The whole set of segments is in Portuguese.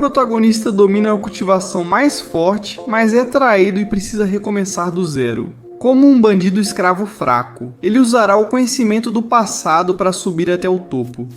protagonista domina a cultivação mais forte, mas é traído e precisa recomeçar do zero. Como um bandido escravo fraco, ele usará o conhecimento do passado para subir até o topo.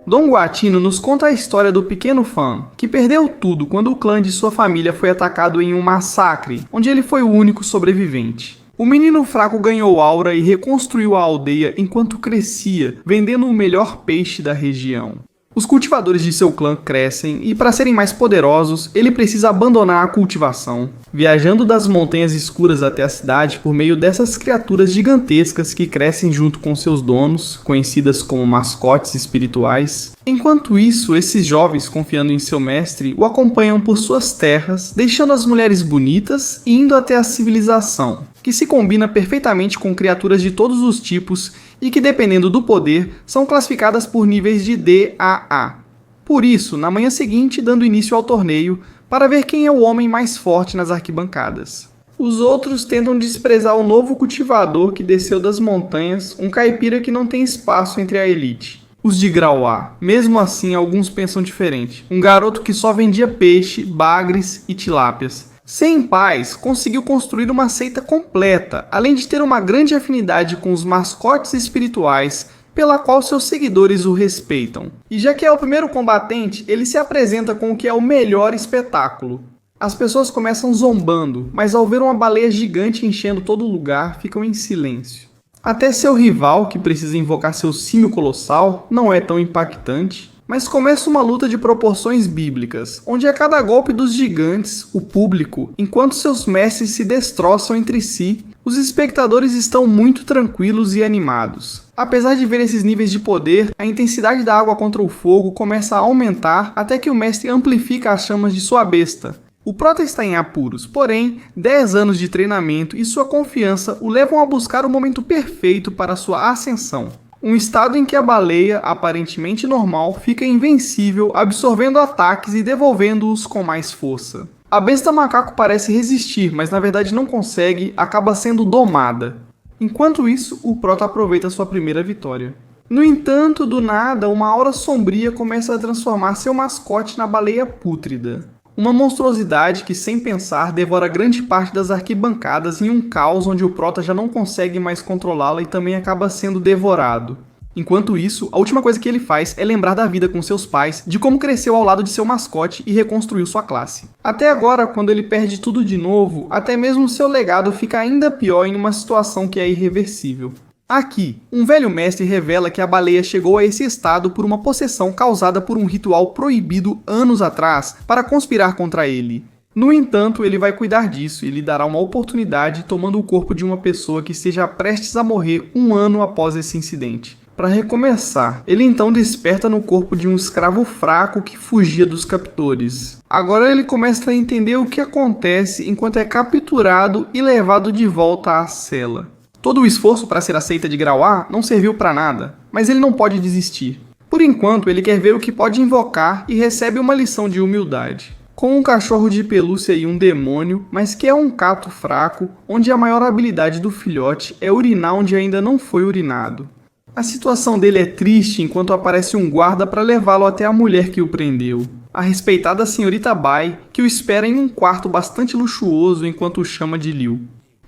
Dom Guatino nos conta a história do pequeno Fan, que perdeu tudo quando o clã de sua família foi atacado em um massacre, onde ele foi o único sobrevivente. O menino fraco ganhou aura e reconstruiu a aldeia enquanto crescia, vendendo o melhor peixe da região. Os cultivadores de seu clã crescem e, para serem mais poderosos, ele precisa abandonar a cultivação, viajando das montanhas escuras até a cidade por meio dessas criaturas gigantescas que crescem junto com seus donos, conhecidas como mascotes espirituais. Enquanto isso, esses jovens, confiando em seu mestre, o acompanham por suas terras, deixando as mulheres bonitas e indo até a civilização, que se combina perfeitamente com criaturas de todos os tipos e que, dependendo do poder, são classificadas por níveis de D a A. Por isso, na manhã seguinte, dando início ao torneio, para ver quem é o homem mais forte nas arquibancadas. Os outros tentam desprezar o novo cultivador que desceu das montanhas, um caipira que não tem espaço entre a elite. Os de grau A. Mesmo assim, alguns pensam diferente. Um garoto que só vendia peixe, bagres e tilápias. Sem pais, conseguiu construir uma seita completa, além de ter uma grande afinidade com os mascotes espirituais, pela qual seus seguidores o respeitam. E já que é o primeiro combatente, ele se apresenta com o que é o melhor espetáculo. As pessoas começam zombando, mas ao ver uma baleia gigante enchendo todo lugar, ficam em silêncio. Até seu rival, que precisa invocar seu símio colossal, não é tão impactante. Mas começa uma luta de proporções bíblicas, onde a cada golpe dos gigantes, o público, enquanto seus mestres se destroçam entre si, os espectadores estão muito tranquilos e animados. Apesar de ver esses níveis de poder, a intensidade da água contra o fogo começa a aumentar até que o mestre amplifica as chamas de sua besta. O prota está em apuros, porém, 10 anos de treinamento e sua confiança o levam a buscar o momento perfeito para sua ascensão. Um estado em que a baleia, aparentemente normal, fica invencível, absorvendo ataques e devolvendo-os com mais força. A besta macaco parece resistir, mas na verdade não consegue, acaba sendo domada. Enquanto isso, o prota aproveita sua primeira vitória. No entanto, do nada, uma aura sombria começa a transformar seu mascote na baleia pútrida. Uma monstruosidade que, sem pensar, devora grande parte das arquibancadas em um caos onde o prota já não consegue mais controlá-la e também acaba sendo devorado. Enquanto isso, a última coisa que ele faz é lembrar da vida com seus pais, de como cresceu ao lado de seu mascote e reconstruiu sua classe. Até agora, quando ele perde tudo de novo, até mesmo seu legado fica ainda pior em uma situação que é irreversível. Aqui, um velho mestre revela que a baleia chegou a esse estado por uma possessão causada por um ritual proibido anos atrás para conspirar contra ele. No entanto, ele vai cuidar disso e lhe dará uma oportunidade tomando o corpo de uma pessoa que esteja prestes a morrer um ano após esse incidente. Para recomeçar, ele então desperta no corpo de um escravo fraco que fugia dos captores. Agora ele começa a entender o que acontece enquanto é capturado e levado de volta à cela. Todo o esforço para ser aceita de grau A não serviu para nada, mas ele não pode desistir. Por enquanto, ele quer ver o que pode invocar e recebe uma lição de humildade. Com um cachorro de pelúcia e um demônio, mas que é um cato fraco, onde a maior habilidade do filhote é urinar onde ainda não foi urinado. A situação dele é triste enquanto aparece um guarda para levá-lo até a mulher que o prendeu. A respeitada senhorita Bai, que o espera em um quarto bastante luxuoso enquanto o chama de Liu.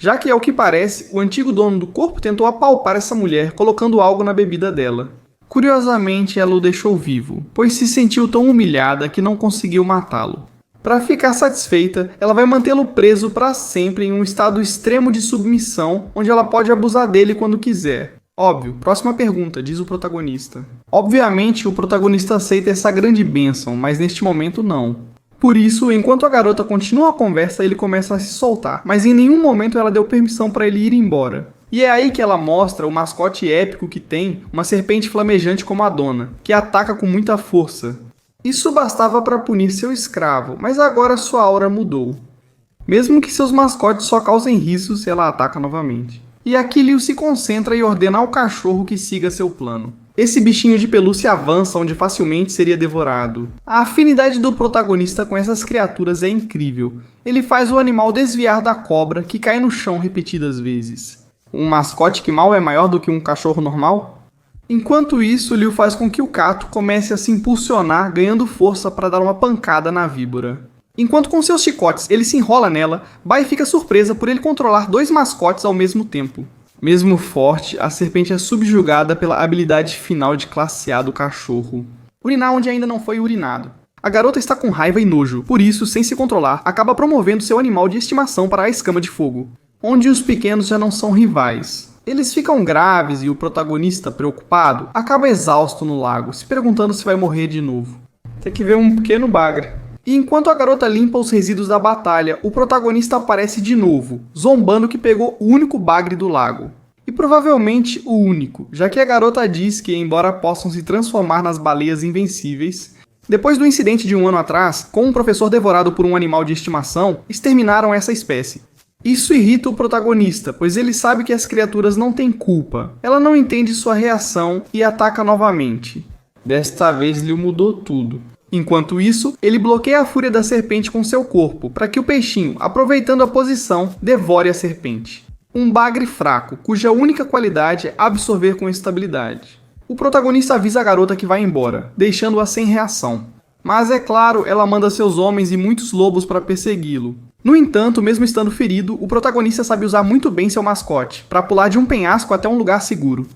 Já que, ao que parece, o antigo dono do corpo tentou apalpar essa mulher, colocando algo na bebida dela. Curiosamente, ela o deixou vivo, pois se sentiu tão humilhada que não conseguiu matá-lo. Para ficar satisfeita, ela vai mantê-lo preso para sempre em um estado extremo de submissão, onde ela pode abusar dele quando quiser. Óbvio, próxima pergunta, diz o protagonista. Obviamente, o protagonista aceita essa grande bênção, mas neste momento não. Por isso, enquanto a garota continua a conversa, ele começa a se soltar, mas em nenhum momento ela deu permissão para ele ir embora. E é aí que ela mostra o mascote épico que tem, uma serpente flamejante como a dona, que ataca com muita força. Isso bastava para punir seu escravo, mas agora sua aura mudou. Mesmo que seus mascotes só causem risos, ela ataca novamente. E aqui Liu se concentra e ordena ao cachorro que siga seu plano. Esse bichinho de pelúcia avança onde facilmente seria devorado. A afinidade do protagonista com essas criaturas é incrível. Ele faz o animal desviar da cobra, que cai no chão repetidas vezes. Um mascote que mal é maior do que um cachorro normal? Enquanto isso, Liu faz com que o Kato comece a se impulsionar, ganhando força para dar uma pancada na víbora. Enquanto com seus chicotes ele se enrola nela, Bai fica surpresa por ele controlar 2 mascotes ao mesmo tempo. Mesmo forte, a serpente é subjugada pela habilidade final de classe A do cachorro. Urinar onde ainda não foi urinado. A garota está com raiva e nojo, por isso, sem se controlar, acaba promovendo seu animal de estimação para a escama de fogo, onde os pequenos já não são rivais. Eles ficam graves e o protagonista, preocupado, acaba exausto no lago, se perguntando se vai morrer de novo. Tem que ver um pequeno bagre. E enquanto a garota limpa os resíduos da batalha, o protagonista aparece de novo, zombando que pegou o único bagre do lago. E provavelmente o único, já que a garota diz que, embora possam se transformar nas baleias invencíveis, depois do incidente de um ano atrás, com um professor devorado por um animal de estimação, exterminaram essa espécie. Isso irrita o protagonista, pois ele sabe que as criaturas não têm culpa. Ela não entende sua reação e ataca novamente. Desta vez Liu mudou tudo. Enquanto isso, ele bloqueia a fúria da serpente com seu corpo, para que o peixinho, aproveitando a posição, devore a serpente. Um bagre fraco, cuja única qualidade é absorver com estabilidade. O protagonista avisa a garota que vai embora, deixando-a sem reação. Mas é claro, ela manda seus homens e muitos lobos para persegui-lo. No entanto, mesmo estando ferido, o protagonista sabe usar muito bem seu mascote, para pular de um penhasco até um lugar seguro.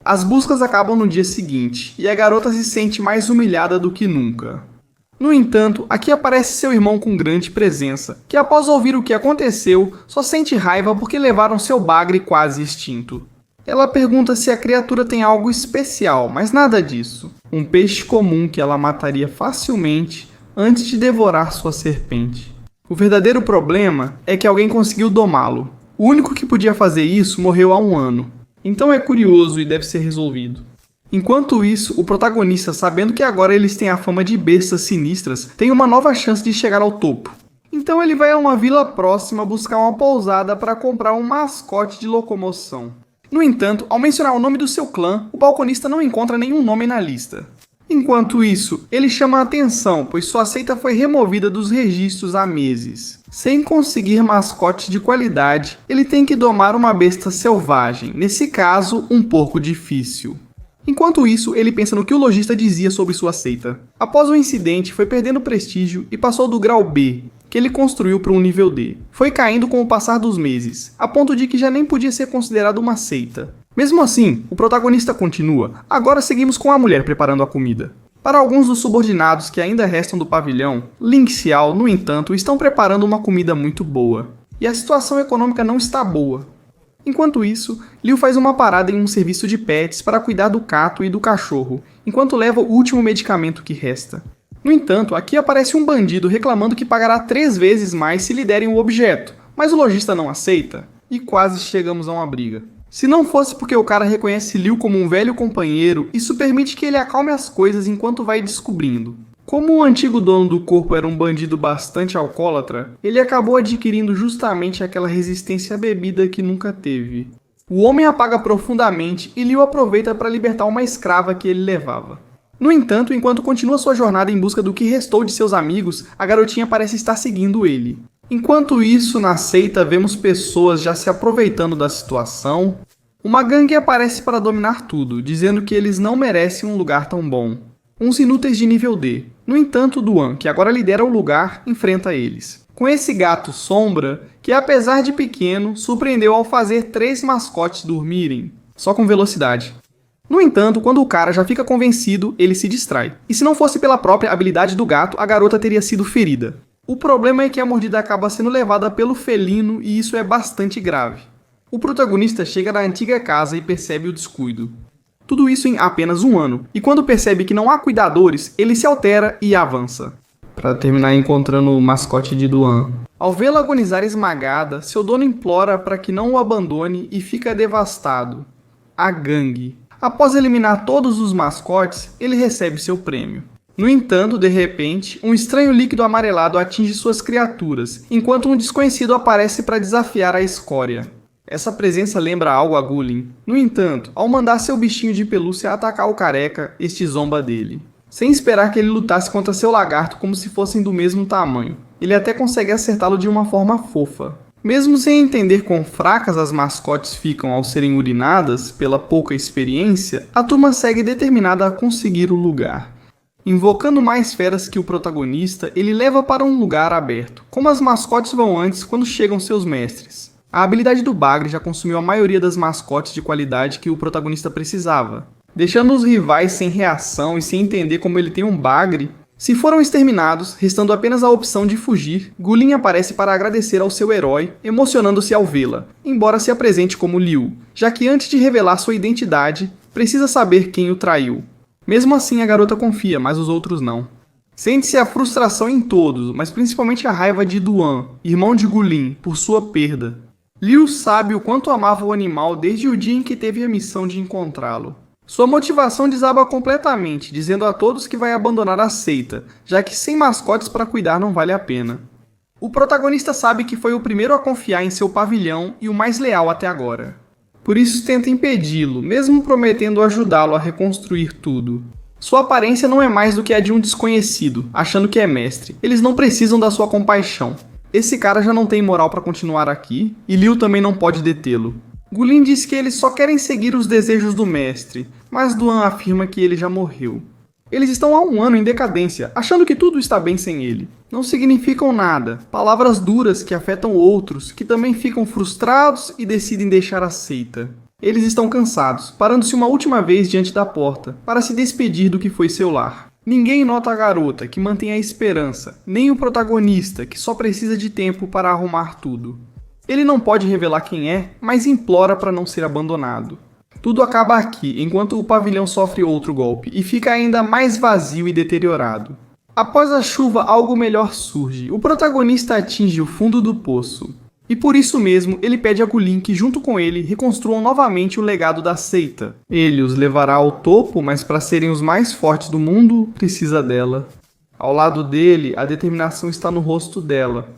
As buscas acabam no dia seguinte, e a garota se sente mais humilhada do que nunca. No entanto, aqui aparece seu irmão com grande presença, que após ouvir o que aconteceu, só sente raiva porque levaram seu bagre quase extinto. Ela pergunta se a criatura tem algo especial, mas nada disso. Um peixe comum que ela mataria facilmente antes de devorar sua serpente. O verdadeiro problema é que alguém conseguiu domá-lo. O único que podia fazer isso morreu há um ano. Então é curioso e deve ser resolvido. Enquanto isso, o protagonista, sabendo que agora eles têm a fama de bestas sinistras, tem uma nova chance de chegar ao topo. Então ele vai a uma vila próxima buscar uma pousada para comprar um mascote de locomoção. No entanto, ao mencionar o nome do seu clã, o balconista não encontra nenhum nome na lista. Enquanto isso, ele chama a atenção, pois sua seita foi removida dos registros há meses. Sem conseguir mascote de qualidade, ele tem que domar uma besta selvagem, nesse caso, um porco difícil. Enquanto isso, ele pensa no que o lojista dizia sobre sua seita. Após o incidente, foi perdendo prestígio e passou do grau B, que ele construiu para um nível D. Foi caindo com o passar dos meses, a ponto de que já nem podia ser considerado uma seita. Mesmo assim, o protagonista continua. Agora seguimos com a mulher preparando a comida. Para alguns dos subordinados que ainda restam do pavilhão, Ling Xiao, no entanto, estão preparando uma comida muito boa. E a situação econômica não está boa. Enquanto isso, Liu faz uma parada em um serviço de pets para cuidar do gato e do cachorro, enquanto leva o último medicamento que resta. No entanto, aqui aparece um bandido reclamando que pagará 3 vezes mais se lhe derem o objeto, mas o lojista não aceita, e quase chegamos a uma briga. Se não fosse porque o cara reconhece Liu como um velho companheiro, isso permite que ele acalme as coisas enquanto vai descobrindo. Como o antigo dono do corpo era um bandido bastante alcoólatra, ele acabou adquirindo justamente aquela resistência à bebida que nunca teve. O homem apaga profundamente e Liu aproveita para libertar uma escrava que ele levava. No entanto, enquanto continua sua jornada em busca do que restou de seus amigos, a garotinha parece estar seguindo ele. Enquanto isso, na seita, vemos pessoas já se aproveitando da situação. Uma gangue aparece para dominar tudo, dizendo que eles não merecem um lugar tão bom. Uns inúteis de nível D. No entanto, Duan, que agora lidera o lugar, enfrenta eles. Com esse gato Sombra, que apesar de pequeno, surpreendeu ao fazer 3 mascotes dormirem, só com velocidade. No entanto, quando o cara já fica convencido, ele se distrai. E se não fosse pela própria habilidade do gato, a garota teria sido ferida. O problema é que a mordida acaba sendo levada pelo felino e isso é bastante grave. O protagonista chega na antiga casa e percebe o descuido. Tudo isso em apenas um ano, e quando percebe que não há cuidadores, ele se altera e avança. Para terminar encontrando o mascote de Duan. Ao vê-la agonizar esmagada, seu dono implora para que não o abandone e fica devastado. A gangue. Após eliminar todos os mascotes, ele recebe seu prêmio. No entanto, de repente, um estranho líquido amarelado atinge suas criaturas, enquanto um desconhecido aparece para desafiar a escória. Essa presença lembra algo a Gulin. No entanto, ao mandar seu bichinho de pelúcia atacar o careca, este zomba dele. Sem esperar que ele lutasse contra seu lagarto como se fossem do mesmo tamanho. Ele até consegue acertá-lo de uma forma fofa. Mesmo sem entender quão fracas as mascotes ficam ao serem urinadas pela pouca experiência, a turma segue determinada a conseguir o lugar. Invocando mais feras que o protagonista, ele leva para um lugar aberto, como as mascotes vão antes quando chegam seus mestres. A habilidade do Bagre já consumiu a maioria das mascotes de qualidade que o protagonista precisava, deixando os rivais sem reação e sem entender como ele tem um Bagre. Se foram exterminados, restando apenas a opção de fugir, Gulin aparece para agradecer ao seu herói, emocionando-se ao vê-la, embora se apresente como Liu, já que antes de revelar sua identidade, precisa saber quem o traiu. Mesmo assim, a garota confia, mas os outros não. Sente-se a frustração em todos, mas principalmente a raiva de Duan, irmão de Gulin, por sua perda. Liu sabe o quanto amava o animal desde o dia em que teve a missão de encontrá-lo. Sua motivação desaba completamente, dizendo a todos que vai abandonar a seita, já que sem mascotes para cuidar não vale a pena. O protagonista sabe que foi o primeiro a confiar em seu pavilhão e o mais leal até agora. Por isso tenta impedi-lo, mesmo prometendo ajudá-lo a reconstruir tudo. Sua aparência não é mais do que a de um desconhecido, achando que é mestre. Eles não precisam da sua compaixão. Esse cara já não tem moral para continuar aqui, e Liu também não pode detê-lo. Gulin diz que eles só querem seguir os desejos do mestre, mas Duan afirma que ele já morreu. Eles estão há um ano em decadência, achando que tudo está bem sem ele. Não significam nada, palavras duras que afetam outros, que também ficam frustrados e decidem deixar a seita. Eles estão cansados, parando-se uma última vez diante da porta, para se despedir do que foi seu lar. Ninguém nota a garota, que mantém a esperança, nem o protagonista, que só precisa de tempo para arrumar tudo. Ele não pode revelar quem é, mas implora para não ser abandonado. Tudo acaba aqui, enquanto o pavilhão sofre outro golpe, e fica ainda mais vazio e deteriorado. Após a chuva, algo melhor surge. O protagonista atinge o fundo do poço. E por isso mesmo, ele pede a Gulin que, junto com ele, reconstruam novamente o legado da seita. Ele os levará ao topo, mas para serem os mais fortes do mundo, precisa dela. Ao lado dele, a determinação está no rosto dela.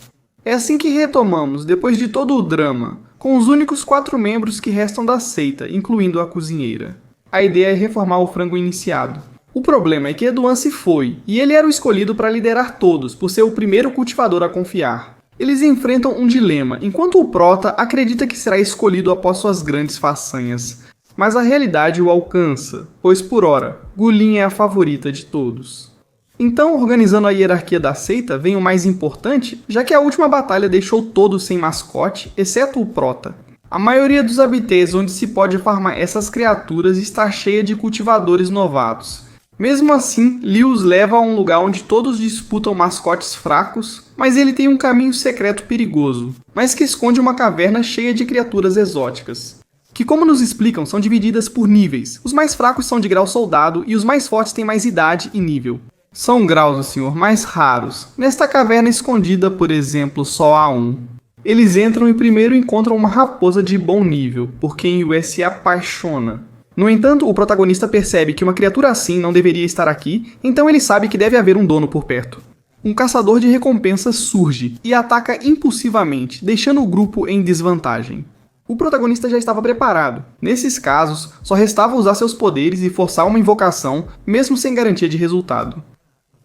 É assim que retomamos, depois de todo o drama, com os únicos 4 membros que restam da seita, incluindo a cozinheira. A ideia é reformar o frango iniciado. O problema é que Eduan se foi, e ele era o escolhido para liderar todos, por ser o primeiro cultivador a confiar. Eles enfrentam um dilema, enquanto o Prota acredita que será escolhido após suas grandes façanhas. Mas a realidade o alcança, pois por ora, Gulin é a favorita de todos. Então, organizando a hierarquia da seita, vem o mais importante, já que a última batalha deixou todos sem mascote, exceto o Prota. A maioria dos habitats onde se pode farmar essas criaturas está cheia de cultivadores novatos. Mesmo assim, Liu os leva a um lugar onde todos disputam mascotes fracos, mas ele tem um caminho secreto perigoso, mas que esconde uma caverna cheia de criaturas exóticas, que, como nos explicam, são divididas por níveis. Os mais fracos são de grau soldado e os mais fortes têm mais idade e nível. São graus, senhor, mais raros. Nesta caverna escondida, por exemplo, só há um. Eles entram e primeiro encontram uma raposa de bom nível, por quem o se apaixona. No entanto, o protagonista percebe que uma criatura assim não deveria estar aqui, então ele sabe que deve haver um dono por perto. Um caçador de recompensas surge e ataca impulsivamente, deixando o grupo em desvantagem. O protagonista já estava preparado. Nesses casos, só restava usar seus poderes e forçar uma invocação, mesmo sem garantia de resultado.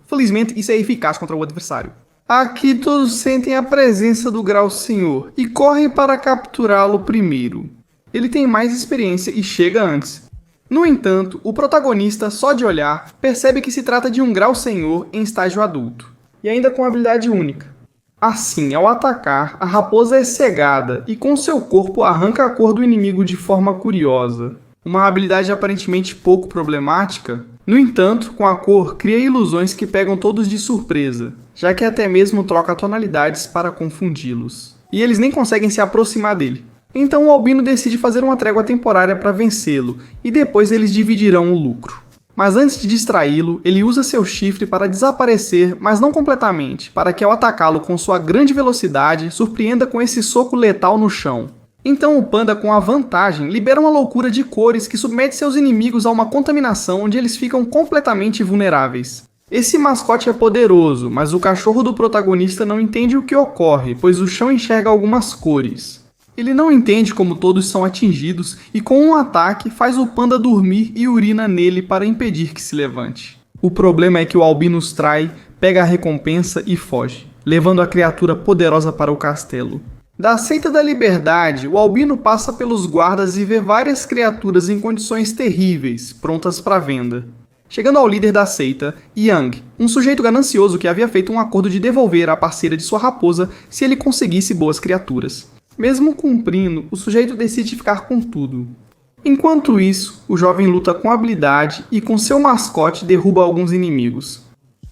Felizmente, isso é eficaz contra o adversário. Aqui todos sentem a presença do Grau Senhor e correm para capturá-lo primeiro. Ele tem mais experiência e chega antes. No entanto, o protagonista, só de olhar, percebe que se trata de um Grau Senhor em estágio adulto, e ainda com habilidade única. Assim, ao atacar, a raposa é cegada e com seu corpo arranca a cor do inimigo de forma curiosa. Uma habilidade aparentemente pouco problemática. No entanto, com a cor, cria ilusões que pegam todos de surpresa, já que até mesmo troca tonalidades para confundi-los. E eles nem conseguem se aproximar dele. Então o Albino decide fazer uma trégua temporária para vencê-lo, e depois eles dividirão o lucro. Mas antes de distraí-lo, ele usa seu chifre para desaparecer, mas não completamente, para que ao atacá-lo com sua grande velocidade, surpreenda com esse soco letal no chão. Então o panda, com a vantagem, libera uma loucura de cores que submete seus inimigos a uma contaminação onde eles ficam completamente vulneráveis. Esse mascote é poderoso, mas o cachorro do protagonista não entende o que ocorre, pois o chão enxerga algumas cores. Ele não entende como todos são atingidos e com um ataque faz o panda dormir e urina nele para impedir que se levante. O problema é que o Albino os trai, pega a recompensa e foge, levando a criatura poderosa para o castelo. Da Seita da Liberdade, o Albino passa pelos guardas e vê várias criaturas em condições terríveis, prontas para venda. Chegando ao líder da seita, Yang, um sujeito ganancioso que havia feito um acordo de devolver a parceira de sua raposa se ele conseguisse boas criaturas. Mesmo cumprindo, o sujeito decide ficar com tudo. Enquanto isso, o jovem luta com habilidade e com seu mascote derruba alguns inimigos.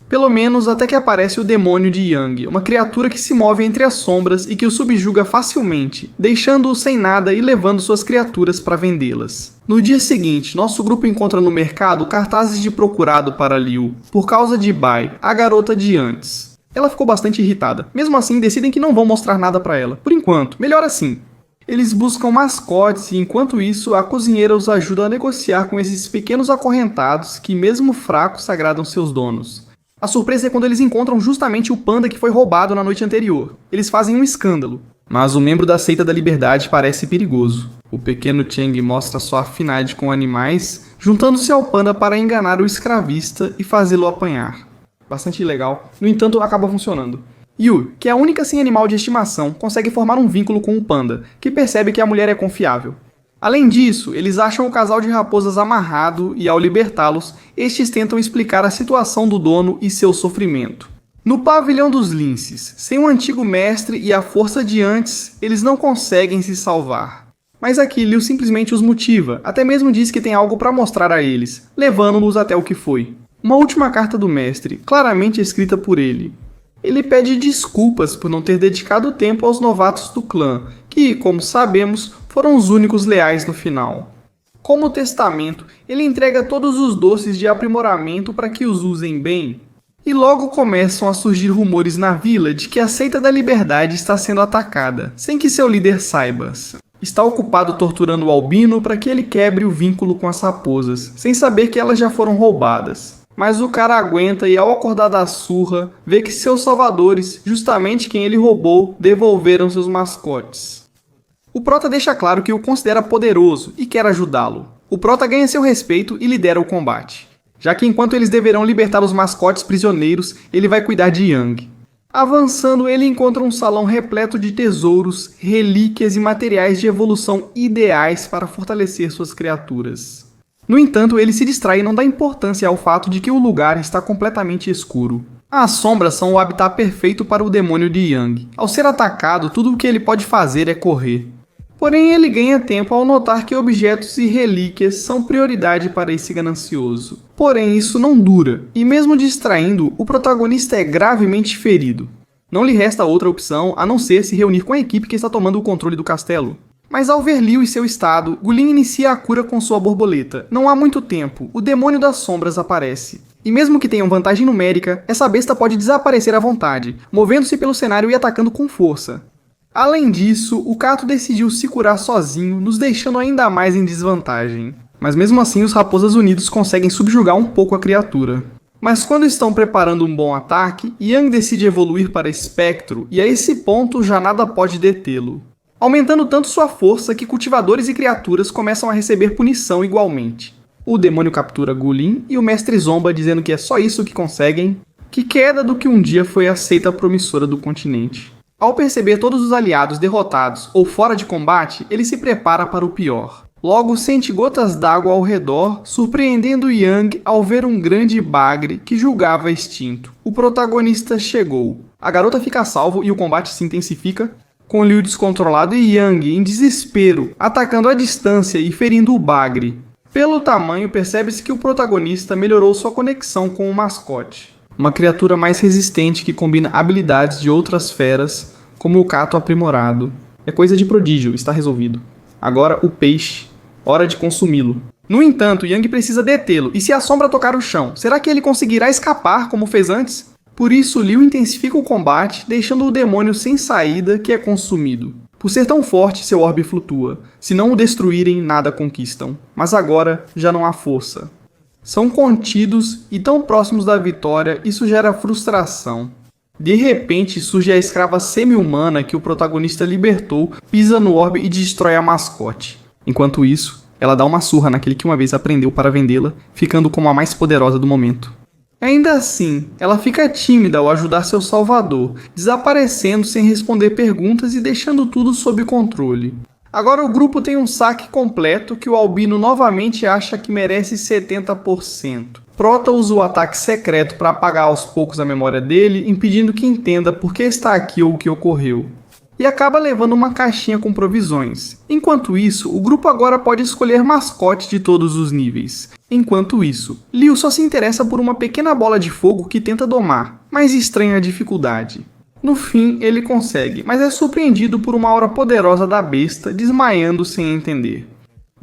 Pelo menos até que aparece o demônio de Yang, uma criatura que se move entre as sombras e que o subjuga facilmente, deixando-o sem nada e levando suas criaturas para vendê-las. No dia seguinte, nosso grupo encontra no mercado cartazes de procurado para Liu, por causa de Bai, a garota de antes. Ela ficou bastante irritada. Mesmo assim, decidem que não vão mostrar nada para ela. Por enquanto, melhor assim. Eles buscam mascotes e, enquanto isso, a cozinheira os ajuda a negociar com esses pequenos acorrentados que, mesmo fracos, agradam seus donos. A surpresa é quando eles encontram justamente o panda que foi roubado na noite anterior. Eles fazem um escândalo. Mas o membro da Seita da Liberdade parece perigoso. O pequeno Cheng mostra sua afinidade com animais, juntando-se ao panda para enganar o escravista e fazê-lo apanhar. Bastante legal. No entanto, acaba funcionando. Yu, que é a única sem animal de estimação, consegue formar um vínculo com o panda, que percebe que a mulher é confiável. Além disso, eles acham o casal de raposas amarrado e, ao libertá-los, estes tentam explicar a situação do dono e seu sofrimento. No pavilhão dos linces, sem um antigo mestre e a força de antes, eles não conseguem se salvar. Mas aqui Liu simplesmente os motiva, até mesmo diz que tem algo para mostrar a eles, levando-os até o que foi. Uma última carta do mestre, claramente escrita por ele. Ele pede desculpas por não ter dedicado tempo aos novatos do clã, que, como sabemos, foram os únicos leais no final. Como testamento, ele entrega todos os doces de aprimoramento para que os usem bem. E logo começam a surgir rumores na vila de que a Seita da Liberdade está sendo atacada, sem que seu líder saiba. Está ocupado torturando o Albino para que ele quebre o vínculo com as raposas, sem saber que elas já foram roubadas. Mas o cara aguenta e, ao acordar da surra, vê que seus salvadores, justamente quem ele roubou, devolveram seus mascotes. O Prota deixa claro que o considera poderoso e quer ajudá-lo. O Prota ganha seu respeito e lidera o combate, já que enquanto eles deverão libertar os mascotes prisioneiros, ele vai cuidar de Yang. Avançando, ele encontra um salão repleto de tesouros, relíquias e materiais de evolução ideais para fortalecer suas criaturas. No entanto, ele se distrai e não dá importância ao fato de que o lugar está completamente escuro. As sombras são o habitat perfeito para o demônio de Yang. Ao ser atacado, tudo o que ele pode fazer é correr. Porém, ele ganha tempo ao notar que objetos e relíquias são prioridade para esse ganancioso. Porém, isso não dura, e mesmo distraindo, o protagonista é gravemente ferido. Não lhe resta outra opção a não ser se reunir com a equipe que está tomando o controle do castelo. Mas ao ver Liu e seu estado, Gulin inicia a cura com sua borboleta. Não há muito tempo, o demônio das sombras aparece. E mesmo que tenham vantagem numérica, essa besta pode desaparecer à vontade, movendo-se pelo cenário e atacando com força. Além disso, o Kato decidiu se curar sozinho, nos deixando ainda mais em desvantagem. Mas mesmo assim, os Raposas Unidos conseguem subjugar um pouco a criatura. Mas quando estão preparando um bom ataque, Yang decide evoluir para Espectro, e a esse ponto já nada pode detê-lo. Aumentando tanto sua força que cultivadores e criaturas começam a receber punição igualmente. O demônio captura Gulin e o mestre zomba dizendo que é só isso que conseguem, que queda do que um dia foi a seita promissora do continente. Ao perceber todos os aliados derrotados ou fora de combate, ele se prepara para o pior. Logo sente gotas d'água ao redor, surpreendendo Yang ao ver um grande bagre que julgava extinto. O protagonista chegou. A garota fica a salvo e o combate se intensifica, com Liu descontrolado e Yang em desespero, atacando à distância e ferindo o bagre. Pelo tamanho, percebe-se que o protagonista melhorou sua conexão com o mascote. Uma criatura mais resistente que combina habilidades de outras feras, como o Kato aprimorado. É coisa de prodígio, está resolvido. Agora o peixe. Hora de consumi-lo. No entanto, Yang precisa detê-lo, e se a sombra tocar o chão, será que ele conseguirá escapar como fez antes? Por isso, Liu intensifica o combate, deixando o demônio sem saída, que é consumido. Por ser tão forte, seu orbe flutua. Se não o destruírem, nada conquistam. Mas agora, já não há força. São contidos e tão próximos da vitória, isso gera frustração. De repente, surge a escrava semi-humana que o protagonista libertou, pisa no orbe e destrói a mascote. Enquanto isso, ela dá uma surra naquele que uma vez aprendeu para vendê-la, ficando como a mais poderosa do momento. Ainda assim, ela fica tímida ao ajudar seu salvador, desaparecendo sem responder perguntas e deixando tudo sob controle. Agora o grupo tem um saque completo que o Albino novamente acha que merece 70%. Prota usa o ataque secreto para apagar aos poucos a memória dele, impedindo que entenda por que está aqui ou o que ocorreu. E acaba levando uma caixinha com provisões. Enquanto isso, o grupo agora pode escolher mascotes de todos os níveis. Enquanto isso, Liu só se interessa por uma pequena bola de fogo que tenta domar, mas estranha a dificuldade. No fim, ele consegue, mas é surpreendido por uma aura poderosa da besta, desmaiando sem entender.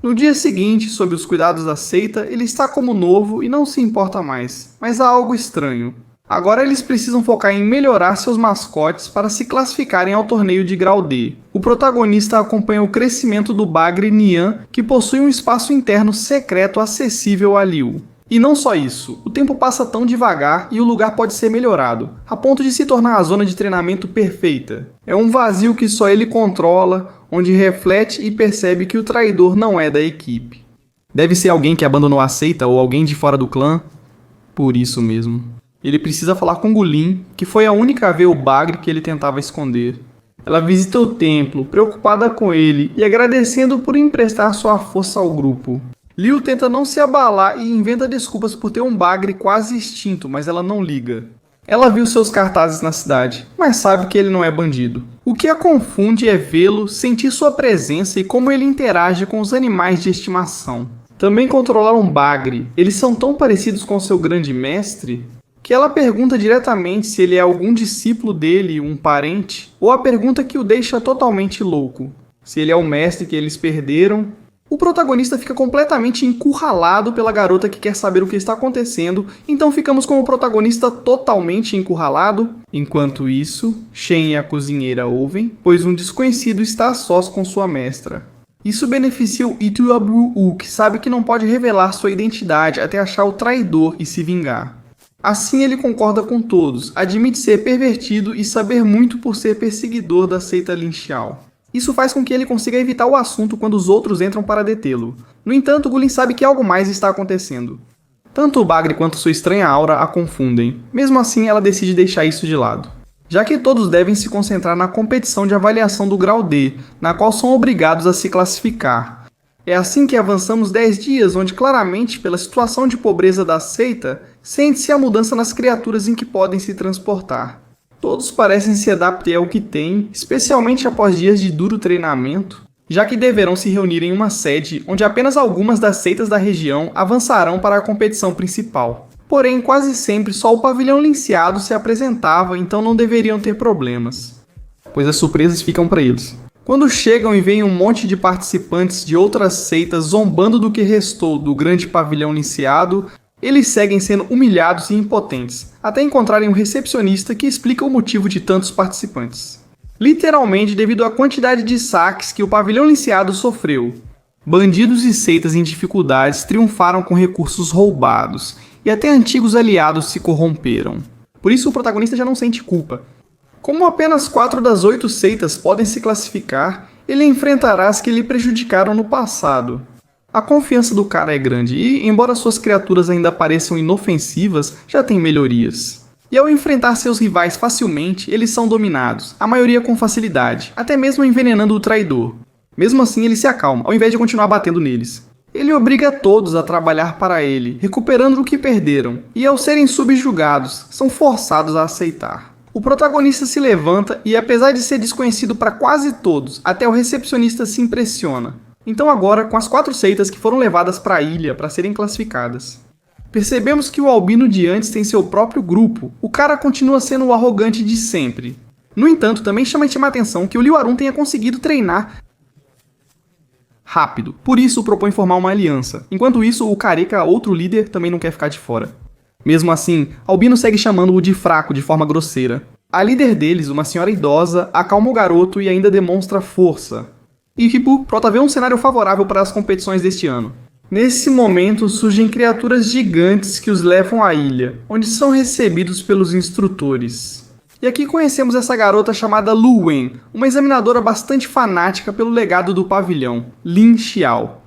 No dia seguinte, sob os cuidados da seita, ele está como novo e não se importa mais, mas há algo estranho. Agora eles precisam focar em melhorar seus mascotes para se classificarem ao torneio de grau D. O protagonista acompanha o crescimento do Bagre Nian, que possui um espaço interno secreto acessível a Liu. E não só isso, o tempo passa tão devagar e o lugar pode ser melhorado, a ponto de se tornar a zona de treinamento perfeita. É um vazio que só ele controla, onde reflete e percebe que o traidor não é da equipe. Deve ser alguém que abandonou a seita ou alguém de fora do clã? Por isso mesmo. Ele precisa falar com Gulin, que foi a única a ver o Bagre que ele tentava esconder. Ela visita o templo, preocupada com ele e agradecendo por emprestar sua força ao grupo. Liu tenta não se abalar e inventa desculpas por ter um Bagre quase extinto, mas ela não liga. Ela viu seus cartazes na cidade, mas sabe que ele não é bandido. O que a confunde é vê-lo, sentir sua presença e como ele interage com os animais de estimação. Também controlar um Bagre. Eles são tão parecidos com seu grande mestre que ela pergunta diretamente se ele é algum discípulo dele, um parente, ou a pergunta que o deixa totalmente louco, se ele é o mestre que eles perderam. O protagonista fica completamente encurralado pela garota que quer saber o que está acontecendo, então ficamos com o protagonista totalmente encurralado. Enquanto isso, Shen e a cozinheira ouvem, pois um desconhecido está a sós com sua mestra. Isso beneficia o Ituabru, que sabe que não pode revelar sua identidade até achar o traidor e se vingar. Assim ele concorda com todos, admite ser pervertido e saber muito por ser perseguidor da seita Lin Xiao. Isso faz com que ele consiga evitar o assunto quando os outros entram para detê-lo. No entanto, Gulin sabe que algo mais está acontecendo. Tanto o Bagre quanto sua estranha aura a confundem. Mesmo assim, ela decide deixar isso de lado. Já que todos devem se concentrar na competição de avaliação do grau D, na qual são obrigados a se classificar. É assim que avançamos 10 dias, onde claramente, pela situação de pobreza da seita, sente-se a mudança nas criaturas em que podem se transportar. Todos parecem se adaptar ao que têm, especialmente após dias de duro treinamento, já que deverão se reunir em uma sede onde apenas algumas das seitas da região avançarão para a competição principal. Porém, quase sempre só o pavilhão linciado se apresentava, então não deveriam ter problemas, pois as surpresas ficam para eles. Quando chegam e veem um monte de participantes de outras seitas zombando do que restou do grande pavilhão linciado, eles seguem sendo humilhados e impotentes, até encontrarem um recepcionista que explica o motivo de tantos participantes. Literalmente devido à quantidade de saques que o pavilhão linciado sofreu. Bandidos e seitas em dificuldades triunfaram com recursos roubados, e até antigos aliados se corromperam. Por isso o protagonista já não sente culpa. Como apenas 4 das 8 seitas podem se classificar, ele enfrentará as que lhe prejudicaram no passado. A confiança do cara é grande e, embora suas criaturas ainda pareçam inofensivas, já tem melhorias. E ao enfrentar seus rivais facilmente, eles são dominados, a maioria com facilidade, até mesmo envenenando o traidor. Mesmo assim, ele se acalma, ao invés de continuar batendo neles. Ele obriga todos a trabalhar para ele, recuperando o que perderam, e ao serem subjugados, são forçados a aceitar. O protagonista se levanta e, apesar de ser desconhecido para quase todos, até o recepcionista se impressiona. Então agora, com as 4 seitas que foram levadas para a ilha para serem classificadas. Percebemos que o Albino de antes tem seu próprio grupo, o cara continua sendo o arrogante de sempre. No entanto, também chama a atenção que o Liu Arun tenha conseguido treinar rápido, por isso propõe formar uma aliança. Enquanto isso, o Careca, outro líder, também não quer ficar de fora. Mesmo assim, Albino segue chamando-o de fraco de forma grosseira. A líder deles, uma senhora idosa, acalma o garoto e ainda demonstra força. E Prota vê um cenário favorável para as competições deste ano. Nesse momento surgem criaturas gigantes que os levam à ilha, onde são recebidos pelos instrutores. E aqui conhecemos essa garota chamada Lu Wen, uma examinadora bastante fanática pelo legado do pavilhão, Lin Xiao.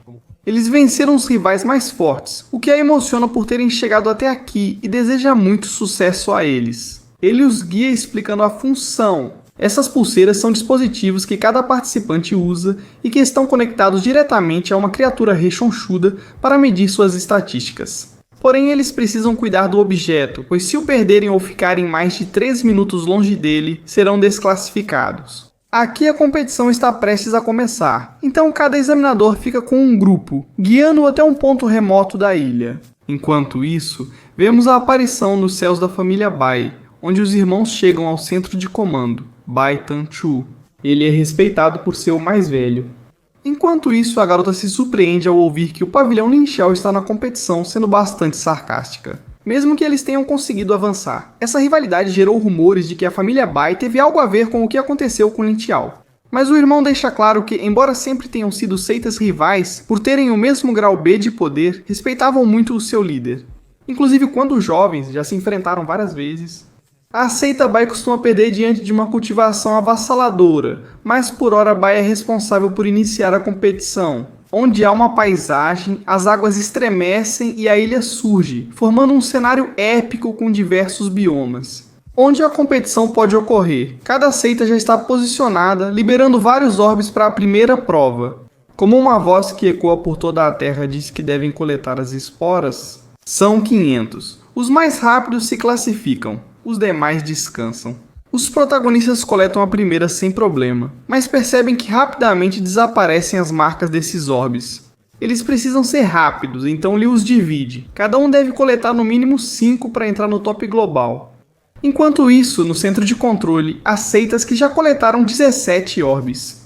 Eles venceram os rivais mais fortes, o que a emociona por terem chegado até aqui e deseja muito sucesso a eles. Ele os guia explicando a função. Essas pulseiras são dispositivos que cada participante usa e que estão conectados diretamente a uma criatura rechonchuda para medir suas estatísticas. Porém, eles precisam cuidar do objeto, pois se o perderem ou ficarem mais de 3 minutos longe dele, serão desclassificados. Aqui a competição está prestes a começar, então cada examinador fica com um grupo, guiando-o até um ponto remoto da ilha. Enquanto isso, vemos a aparição nos céus da família Bai, onde os irmãos chegam ao centro de comando, Bai Tan-Chu. Ele é respeitado por ser o mais velho. Enquanto isso, a garota se surpreende ao ouvir que o pavilhão Lin Xiao está na competição, sendo bastante sarcástica. Mesmo que eles tenham conseguido avançar, essa rivalidade gerou rumores de que a família Bai teve algo a ver com o que aconteceu com Lin Xiao. Mas o irmão deixa claro que, embora sempre tenham sido seitas rivais, por terem o mesmo grau B de poder, respeitavam muito o seu líder. Inclusive, quando jovens, já se enfrentaram várias vezes. A seita Bai costuma perder diante de uma cultivação avassaladora, mas por hora Bai é responsável por iniciar a competição. Onde há uma paisagem, as águas estremecem e a ilha surge, formando um cenário épico com diversos biomas. Onde a competição pode ocorrer, cada seita já está posicionada, liberando vários orbes para a primeira prova. Como uma voz que ecoa por toda a Terra diz que devem coletar as esporas, são 500. Os mais rápidos se classificam. Os demais descansam. Os protagonistas coletam a primeira sem problema, mas percebem que rapidamente desaparecem as marcas desses orbes. Eles precisam ser rápidos, então Liu os divide. Cada um deve coletar no mínimo 5 para entrar no top global. Enquanto isso, no centro de controle, há seitas que já coletaram 17 orbes.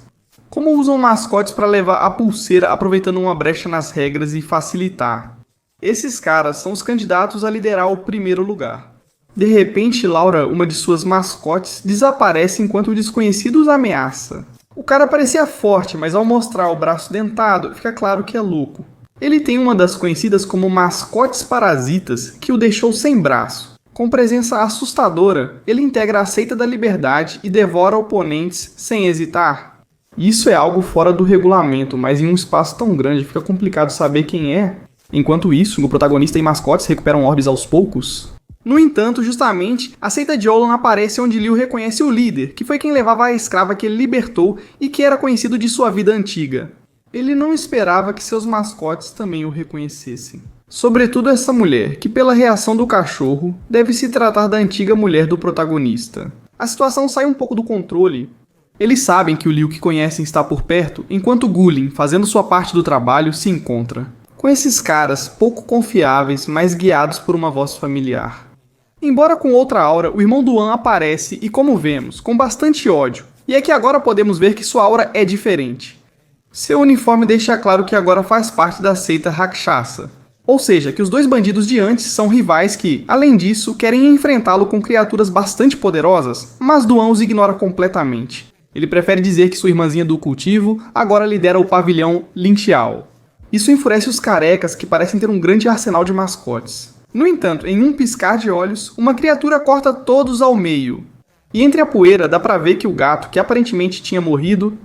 Como usam mascotes para levar a pulseira aproveitando uma brecha nas regras e facilitar? Esses caras são os candidatos a liderar o primeiro lugar. De repente, Laura, uma de suas mascotes, desaparece enquanto o desconhecido os ameaça. O cara parecia forte, mas ao mostrar o braço dentado, fica claro que é louco. Ele tem uma das conhecidas como mascotes parasitas que o deixou sem braço. Com presença assustadora, ele integra a seita da liberdade e devora oponentes sem hesitar. Isso é algo fora do regulamento, mas em um espaço tão grande fica complicado saber quem é. Enquanto isso, o protagonista e mascotes recuperam orbes aos poucos. No entanto, justamente, a seita de Olan aparece onde Liu reconhece o líder, que foi quem levava a escrava que ele libertou e que era conhecido de sua vida antiga. Ele não esperava que seus mascotes também o reconhecessem. Sobretudo essa mulher, que pela reação do cachorro, deve se tratar da antiga mulher do protagonista. A situação sai um pouco do controle. Eles sabem que o Liu que conhecem está por perto, enquanto Gulin, fazendo sua parte do trabalho, se encontra. Com esses caras pouco confiáveis, mas guiados por uma voz familiar. Embora com outra aura, o irmão Duan aparece e, como vemos, com bastante ódio. E é que agora podemos ver que sua aura é diferente. Seu uniforme deixa claro que agora faz parte da seita Rakshasa. Ou seja, que os dois bandidos de antes são rivais que, além disso, querem enfrentá-lo com criaturas bastante poderosas, mas Duan os ignora completamente. Ele prefere dizer que sua irmãzinha do cultivo agora lidera o pavilhão Lin Xiao. Isso enfurece os carecas que parecem ter um grande arsenal de mascotes. No entanto, em um piscar de olhos, uma criatura corta todos ao meio. E entre a poeira dá pra ver que o gato, que aparentemente tinha morrido,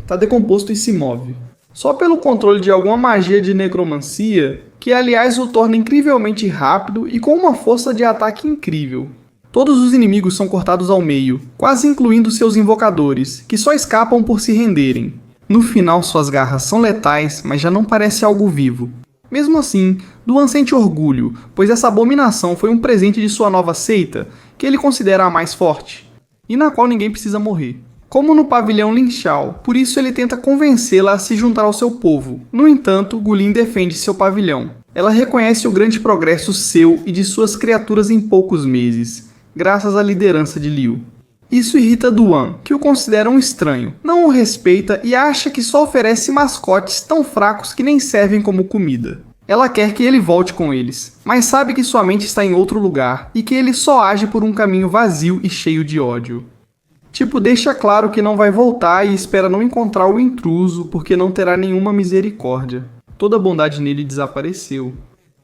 tá decomposto e se move. Só pelo controle de alguma magia de necromancia, que aliás o torna incrivelmente rápido e com uma força de ataque incrível. Todos os inimigos são cortados ao meio, quase incluindo seus invocadores, que só escapam por se renderem. No final, suas garras são letais, mas já não parece algo vivo. Mesmo assim, Duan sente orgulho, pois essa abominação foi um presente de sua nova seita, que ele considera a mais forte, e na qual ninguém precisa morrer. Como no pavilhão Lin Xiao, por isso ele tenta convencê-la a se juntar ao seu povo. No entanto, Gulin defende seu pavilhão. Ela reconhece o grande progresso seu e de suas criaturas em poucos meses, graças à liderança de Liu. Isso irrita Duan, que o considera um estranho, não o respeita e acha que só oferece mascotes tão fracos que nem servem como comida. Ela quer que ele volte com eles, mas sabe que sua mente está em outro lugar e que ele só age por um caminho vazio e cheio de ódio. Tipo, deixa claro que não vai voltar e espera não encontrar o intruso porque não terá nenhuma misericórdia. Toda a bondade nele desapareceu.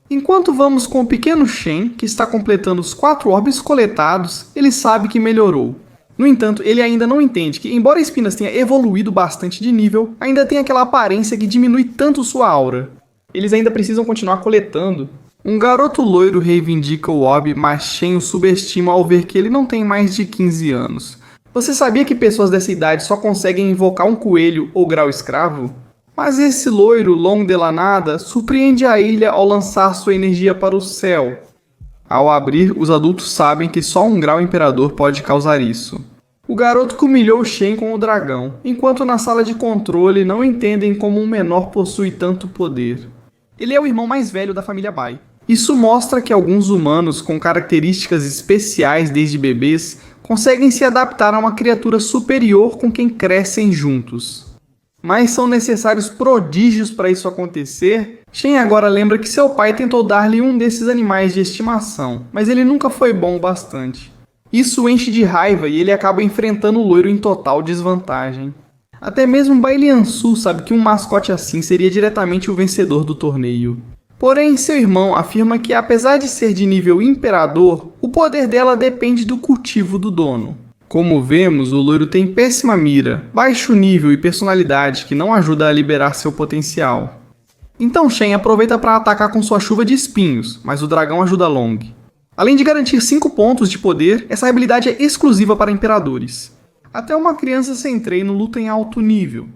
Enquanto vamos com o pequeno Shen, que está completando os 4 orbes coletados, ele sabe que melhorou. No entanto, ele ainda não entende que, embora Espinas tenha evoluído bastante de nível, ainda tem aquela aparência que diminui tanto sua aura. Eles ainda precisam continuar coletando. Um garoto loiro reivindica o orbe, mas Shen o subestima ao ver que ele não tem mais de 15 anos. Você sabia que pessoas dessa idade só conseguem invocar um coelho ou grau escravo? Mas esse loiro, longo de la nada, surpreende a ilha ao lançar sua energia para o céu. Ao abrir, os adultos sabem que só um grau imperador pode causar isso. O garoto humilhou Shen com o dragão, enquanto na sala de controle não entendem como um menor possui tanto poder. Ele é o irmão mais velho da família Bai. Isso mostra que alguns humanos com características especiais desde bebês conseguem se adaptar a uma criatura superior com quem crescem juntos. Mas são necessários prodígios para isso acontecer. Shen agora lembra que seu pai tentou dar-lhe um desses animais de estimação, mas ele nunca foi bom o bastante. Isso o enche de raiva e ele acaba enfrentando o loiro em total desvantagem. Até mesmo Bai Liansu sabe que um mascote assim seria diretamente o vencedor do torneio. Porém, seu irmão afirma que apesar de ser de nível imperador, o poder dela depende do cultivo do dono. Como vemos, o loiro tem péssima mira, baixo nível e personalidade que não ajuda a liberar seu potencial. Então Shen aproveita para atacar com sua chuva de espinhos, mas o dragão ajuda Long. Além de garantir 5 pontos de poder, essa habilidade é exclusiva para imperadores. Até uma criança sem treino luta em alto nível.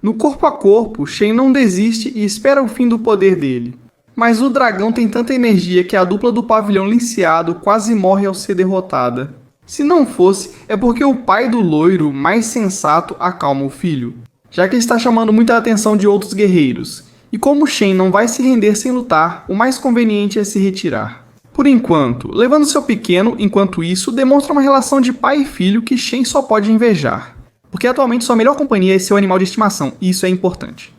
No corpo a corpo, Shen não desiste e espera o fim do poder dele. Mas o dragão tem tanta energia que a dupla do pavilhão liceado quase morre ao ser derrotada. Se não fosse, é porque o pai do loiro, mais sensato, acalma o filho, já que está chamando muita atenção de outros guerreiros. E como Shen não vai se render sem lutar, o mais conveniente é se retirar. Por enquanto, levando seu pequeno, enquanto isso, demonstra uma relação de pai e filho que Shen só pode invejar. Porque atualmente sua melhor companhia é seu animal de estimação, e isso é importante.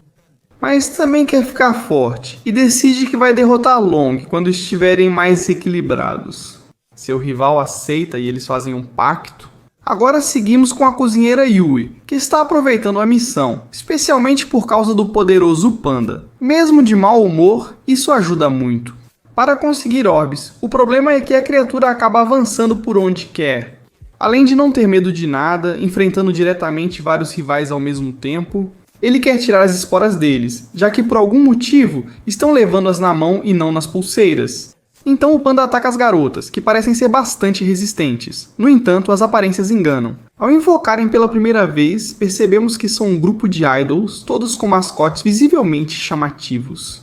Mas também quer ficar forte, e decide que vai derrotar Long quando estiverem mais equilibrados. Seu rival aceita e eles fazem um pacto. Agora seguimos com a cozinheira Yui, que está aproveitando a missão, especialmente por causa do poderoso panda. Mesmo de mau humor, isso ajuda muito. Para conseguir orbes, o problema é que a criatura acaba avançando por onde quer. Além de não ter medo de nada, enfrentando diretamente vários rivais ao mesmo tempo, ele quer tirar as esporas deles, já que por algum motivo estão levando-as na mão e não nas pulseiras. Então o panda ataca as garotas, que parecem ser bastante resistentes. No entanto, as aparências enganam. Ao invocarem pela primeira vez, percebemos que são um grupo de idols, todos com mascotes visivelmente chamativos.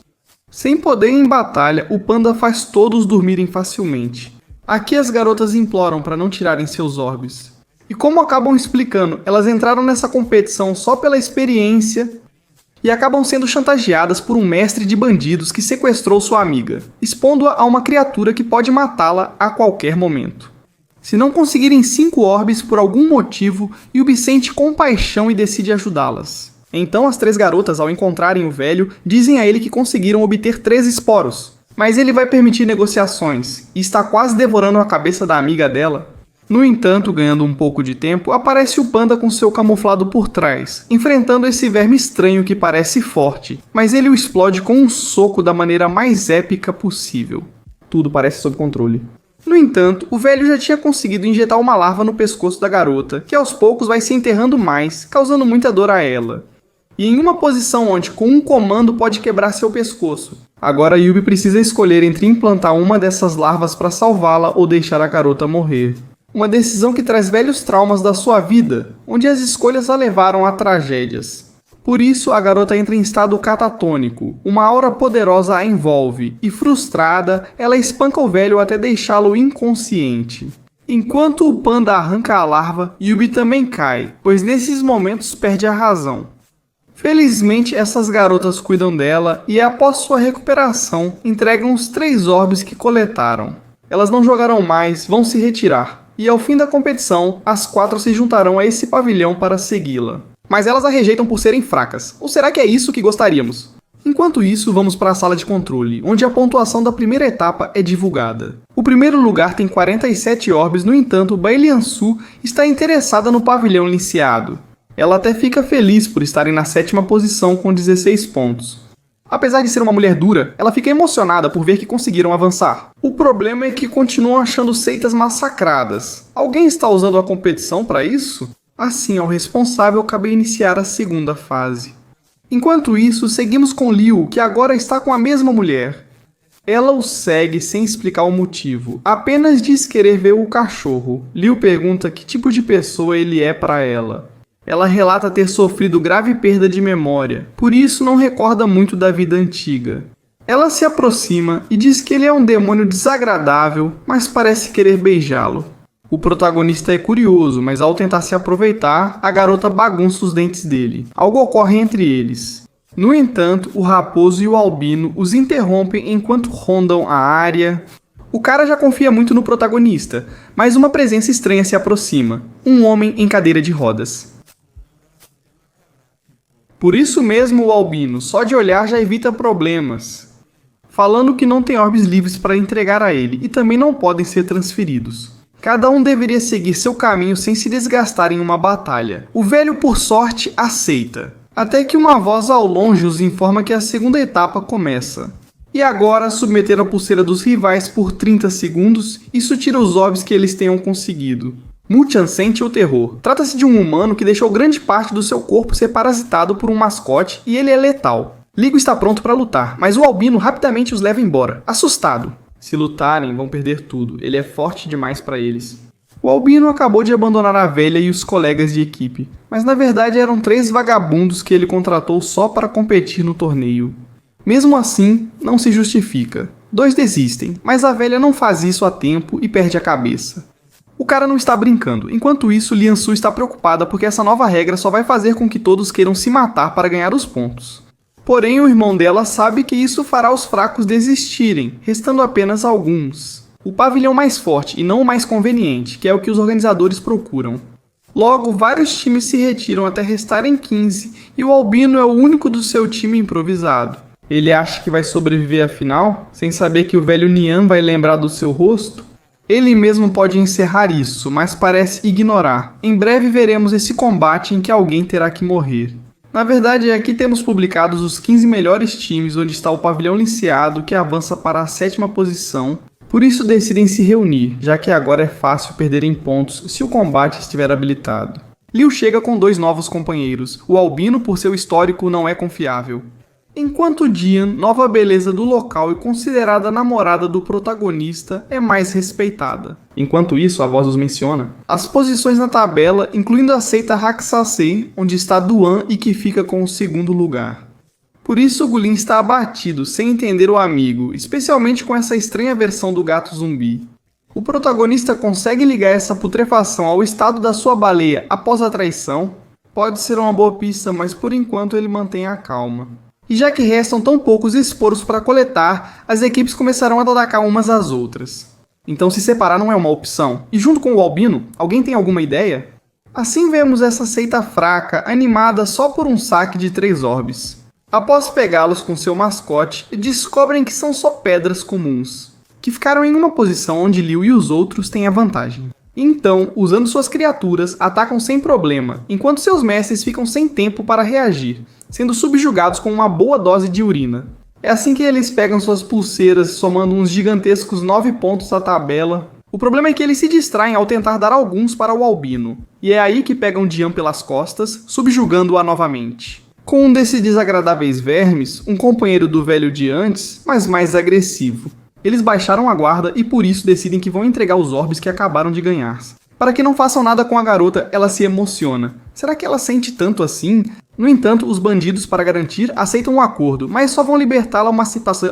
Sem poder em batalha, o panda faz todos dormirem facilmente. Aqui as garotas imploram para não tirarem seus orbes. E como acabam explicando, elas entraram nessa competição só pela experiência e acabam sendo chantageadas por um mestre de bandidos que sequestrou sua amiga, expondo-a a uma criatura que pode matá-la a qualquer momento. Se não conseguirem 5 orbes por algum motivo, Yubi sente compaixão e decide ajudá-las. Então as 3 garotas, ao encontrarem o velho, dizem a ele que conseguiram obter 3 esporos, mas ele vai permitir negociações, e está quase devorando a cabeça da amiga dela. No entanto, ganhando um pouco de tempo, aparece o panda com seu camuflado por trás, enfrentando esse verme estranho que parece forte, mas ele o explode com um soco da maneira mais épica possível. Tudo parece sob controle. No entanto, o velho já tinha conseguido injetar uma larva no pescoço da garota, que aos poucos vai se enterrando mais, causando muita dor a ela. E em uma posição onde com um comando pode quebrar seu pescoço. Agora Yubi precisa escolher entre implantar uma dessas larvas para salvá-la ou deixar a garota morrer. Uma decisão que traz velhos traumas da sua vida, onde as escolhas a levaram a tragédias. Por isso, a garota entra em estado catatônico, uma aura poderosa a envolve, e frustrada, ela espanca o velho até deixá-lo inconsciente. Enquanto o panda arranca a larva, Yubi também cai, pois nesses momentos perde a razão. Felizmente, essas garotas cuidam dela e, após sua recuperação, entregam os 3 orbes que coletaram. Elas não jogarão mais, vão se retirar. E ao fim da competição, as 4 se juntarão a esse pavilhão para segui-la. Mas elas a rejeitam por serem fracas. Ou será que é isso que gostaríamos? Enquanto isso, vamos para a sala de controle, onde a pontuação da primeira etapa é divulgada. O primeiro lugar tem 47 orbes, no entanto, Bai Liansu está interessada no pavilhão liceado. Ela até fica feliz por estarem na 7ª posição com 16 pontos. Apesar de ser uma mulher dura, ela fica emocionada por ver que conseguiram avançar. O problema é que continuam achando seitas massacradas. Alguém está usando a competição para isso? Assim, ao responsável cabe iniciar a segunda fase. Enquanto isso, seguimos com Liu, que agora está com a mesma mulher. Ela o segue sem explicar o motivo, apenas diz querer ver o cachorro. Liu pergunta que tipo de pessoa ele é para ela. Ela relata ter sofrido grave perda de memória, por isso não recorda muito da vida antiga. Ela se aproxima e diz que ele é um demônio desagradável, mas parece querer beijá-lo. O protagonista é curioso, mas ao tentar se aproveitar, a garota bagunça os dentes dele. Algo ocorre entre eles. No entanto, o raposo e o albino os interrompem enquanto rondam a área. O cara já confia muito no protagonista, mas uma presença estranha se aproxima. Um homem em cadeira de rodas. Por isso mesmo o albino, só de olhar já evita problemas, falando que não tem orbes livres para entregar a ele e também não podem ser transferidos. Cada um deveria seguir seu caminho sem se desgastar em uma batalha. O velho, por sorte, aceita, até que uma voz ao longe os informa que a segunda etapa começa. E agora, submeter a pulseira dos rivais por 30 segundos, isso tira os orbes que eles tenham conseguido. Muchan sente o terror. Trata-se de um humano que deixou grande parte do seu corpo ser parasitado por um mascote e ele é letal. Ligo está pronto para lutar, mas o albino rapidamente os leva embora, assustado. Se lutarem, vão perder tudo. Ele é forte demais para eles. O albino acabou de abandonar a velha e os colegas de equipe, mas na verdade eram 3 vagabundos que ele contratou só para competir no torneio. Mesmo assim, não se justifica. 2 desistem, mas a velha não faz isso a tempo e perde a cabeça. O cara não está brincando, enquanto isso Liansu está preocupada porque essa nova regra só vai fazer com que todos queiram se matar para ganhar os pontos. Porém, o irmão dela sabe que isso fará os fracos desistirem, restando apenas alguns. O pavilhão mais forte e não o mais conveniente, que é o que os organizadores procuram. Logo, vários times se retiram até restarem 15 e o albino é o único do seu time improvisado. Ele acha que vai sobreviver à final, sem saber que o velho Nian vai lembrar do seu rosto? Ele mesmo pode encerrar isso, mas parece ignorar. Em breve veremos esse combate em que alguém terá que morrer. Na verdade, aqui temos publicados os 15 melhores times onde está o pavilhão liceado que avança para a 7ª posição. Por isso decidem se reunir, já que agora é fácil perderem pontos se o combate estiver habilitado. Liu chega com 2 novos companheiros. O albino, por seu histórico, não é confiável. Enquanto Dian, nova beleza do local e considerada namorada do protagonista, é mais respeitada. Enquanto isso, a voz os menciona as posições na tabela, incluindo a seita Haksasei, onde está Duan e que fica com o 2º lugar. Por isso, Gulin está abatido, sem entender o amigo, especialmente com essa estranha versão do gato zumbi. O protagonista consegue ligar essa putrefação ao estado da sua baleia após a traição? Pode ser uma boa pista, mas por enquanto ele mantém a calma. E já que restam tão poucos esporos para coletar, as equipes começarão a atacar umas às outras. Então se separar não é uma opção. E junto com o albino, alguém tem alguma ideia? Assim vemos essa seita fraca, animada só por um saque de 3 orbes. Após pegá-los com seu mascote, descobrem que são só pedras comuns, que ficaram em uma posição onde Liu e os outros têm a vantagem. Então, usando suas criaturas, atacam sem problema, enquanto seus mestres ficam sem tempo para reagir, sendo subjugados com uma boa dose de urina. É assim que eles pegam suas pulseiras, somando uns gigantescos 9 pontos à tabela. O problema é que eles se distraem ao tentar dar alguns para o albino, e é aí que pegam Dian pelas costas, subjugando-a novamente. Com um desses desagradáveis vermes, um companheiro do velho de antes, mas mais agressivo. Eles baixaram a guarda e por isso decidem que vão entregar os orbes que acabaram de ganhar. Para que não façam nada com a garota, ela se emociona. Será que ela sente tanto assim? No entanto, os bandidos, para garantir, aceitam um acordo, mas só vão libertá-la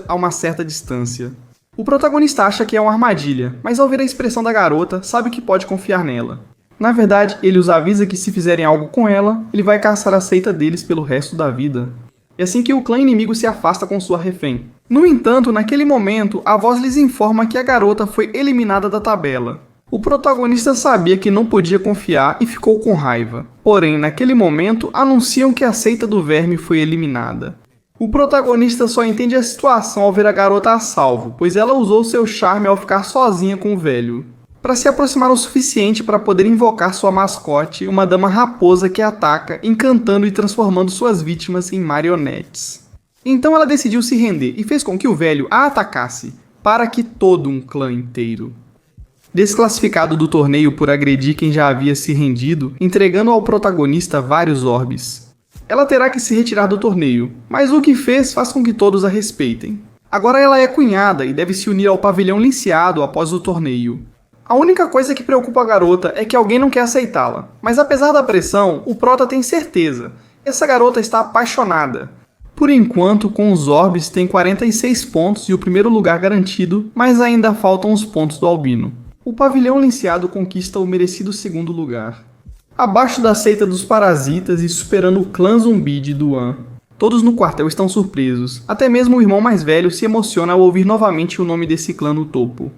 a uma certa distância. O protagonista acha que é uma armadilha, mas ao ver a expressão da garota, sabe que pode confiar nela. Na verdade, ele os avisa que se fizerem algo com ela, ele vai caçar a seita deles pelo resto da vida. É assim que o clã inimigo se afasta com sua refém. No entanto, naquele momento, a voz lhes informa que a garota foi eliminada da tabela. O protagonista sabia que não podia confiar e ficou com raiva. Porém, naquele momento, anunciam que a seita do verme foi eliminada. O protagonista só entende a situação ao ver a garota a salvo, pois ela usou seu charme ao ficar sozinha com o velho, para se aproximar o suficiente para poder invocar sua mascote, uma dama raposa que ataca, encantando e transformando suas vítimas em marionetes. Então ela decidiu se render e fez com que o velho a atacasse, para que todo um clã inteiro. Desclassificado do torneio por agredir quem já havia se rendido, entregando ao protagonista vários orbes. Ela terá que se retirar do torneio, mas o que fez faz com que todos a respeitem. Agora ela é cunhada e deve se unir ao pavilhão Linciado após o torneio. A única coisa que preocupa a garota é que alguém não quer aceitá-la, mas apesar da pressão, o Prota tem certeza. Essa garota está apaixonada. Por enquanto, com os orbes tem 46 pontos e o primeiro lugar garantido, mas ainda faltam os pontos do Albino. O pavilhão Linciado conquista o merecido segundo lugar. Abaixo da seita dos parasitas e superando o clã zumbi de Duan. Todos no quartel estão surpresos, até mesmo o irmão mais velho se emociona ao ouvir novamente o nome desse clã no topo.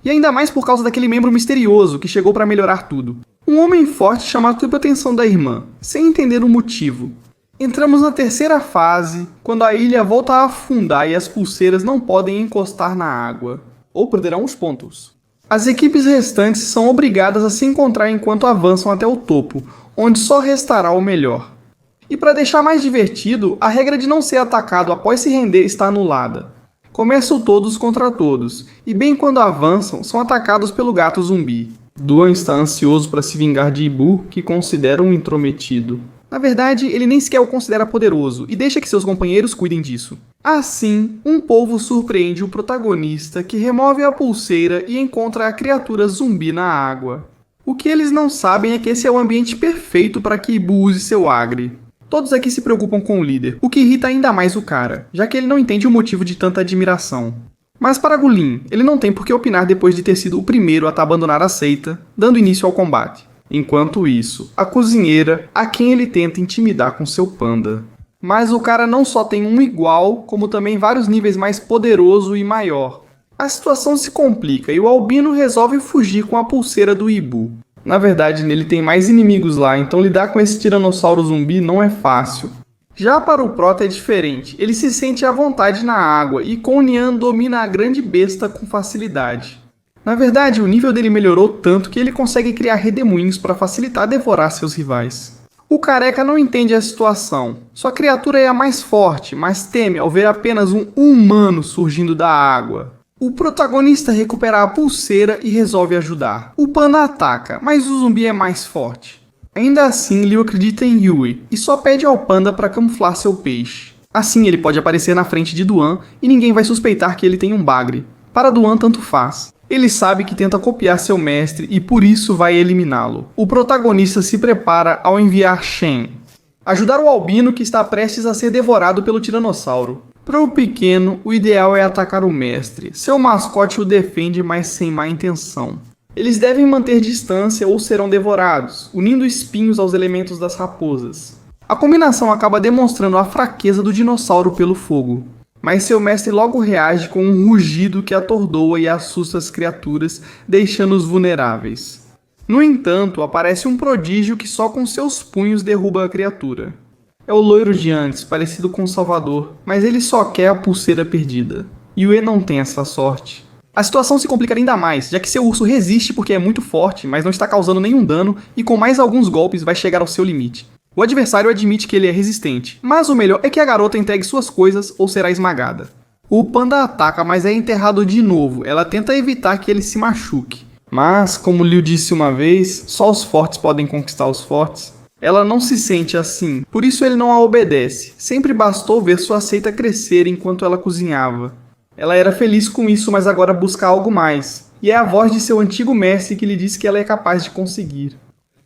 E ainda mais por causa daquele membro misterioso que chegou para melhorar tudo. Um homem forte chama a atenção da irmã, sem entender o motivo. Entramos na terceira fase, quando a ilha volta a afundar e as pulseiras não podem encostar na água. Ou perderão os pontos. As equipes restantes são obrigadas a se encontrar enquanto avançam até o topo, onde só restará o melhor. E para deixar mais divertido, a regra de não ser atacado após se render está anulada. Começam todos contra todos, e bem quando avançam, são atacados pelo gato zumbi. Duan está ansioso para se vingar de Ibu, que considera um intrometido. Na verdade, ele nem sequer o considera poderoso, e deixa que seus companheiros cuidem disso. Assim, um polvo surpreende o protagonista, que remove a pulseira e encontra a criatura zumbi na água. O que eles não sabem é que esse é o ambiente perfeito para que Ibu use seu agre. Todos aqui se preocupam com o líder, o que irrita ainda mais o cara, já que ele não entende o motivo de tanta admiração. Mas para Gulin, ele não tem por que opinar depois de ter sido o primeiro a abandonar a seita, dando início ao combate. Enquanto isso, a cozinheira, a quem ele tenta intimidar com seu panda. Mas o cara não só tem um igual, como também vários níveis mais poderoso e maior. A situação se complica e o Albino resolve fugir com a pulseira do Ibu. Na verdade, ele tem mais inimigos lá, então lidar com esse tiranossauro zumbi não é fácil. Já para o Prota é diferente, ele se sente à vontade na água e com Nian domina a grande besta com facilidade. Na verdade, o nível dele melhorou tanto que ele consegue criar redemoinhos para facilitar devorar seus rivais. O careca não entende a situação, sua criatura é a mais forte, mas teme ao ver apenas um humano surgindo da água. O protagonista recupera a pulseira e resolve ajudar. O panda ataca, mas o zumbi é mais forte. Ainda assim, Liu acredita em Yui e só pede ao panda para camuflar seu peixe. Assim ele pode aparecer na frente de Duan e ninguém vai suspeitar que ele tem um bagre. Para Duan tanto faz. Ele sabe que tenta copiar seu mestre e por isso vai eliminá-lo. O protagonista se prepara ao enviar Shen. Ajudar o Albino que está prestes a ser devorado pelo tiranossauro. Para o pequeno, o ideal é atacar o mestre. Seu mascote o defende, mas sem má intenção. Eles devem manter distância ou serão devorados, unindo espinhos aos elementos das raposas. A combinação acaba demonstrando a fraqueza do dinossauro pelo fogo. Mas seu mestre logo reage com um rugido que atordoa e assusta as criaturas, deixando-os vulneráveis. No entanto, aparece um prodígio que só com seus punhos derruba a criatura. É o loiro de antes, parecido com o Salvador, mas ele só quer a pulseira perdida. Yue não tem essa sorte. A situação se complica ainda mais, já que seu urso resiste porque é muito forte, mas não está causando nenhum dano e com mais alguns golpes vai chegar ao seu limite. O adversário admite que ele é resistente, mas o melhor é que a garota entregue suas coisas ou será esmagada. O panda ataca, mas é enterrado de novo, ela tenta evitar que ele se machuque. Mas, como Liu disse uma vez, só os fortes podem conquistar os fortes. Ela não se sente assim, por isso ele não a obedece. Sempre bastou ver sua seita crescer enquanto ela cozinhava. Ela era feliz com isso, mas agora busca algo mais. E é a voz de seu antigo mestre que lhe diz que ela é capaz de conseguir.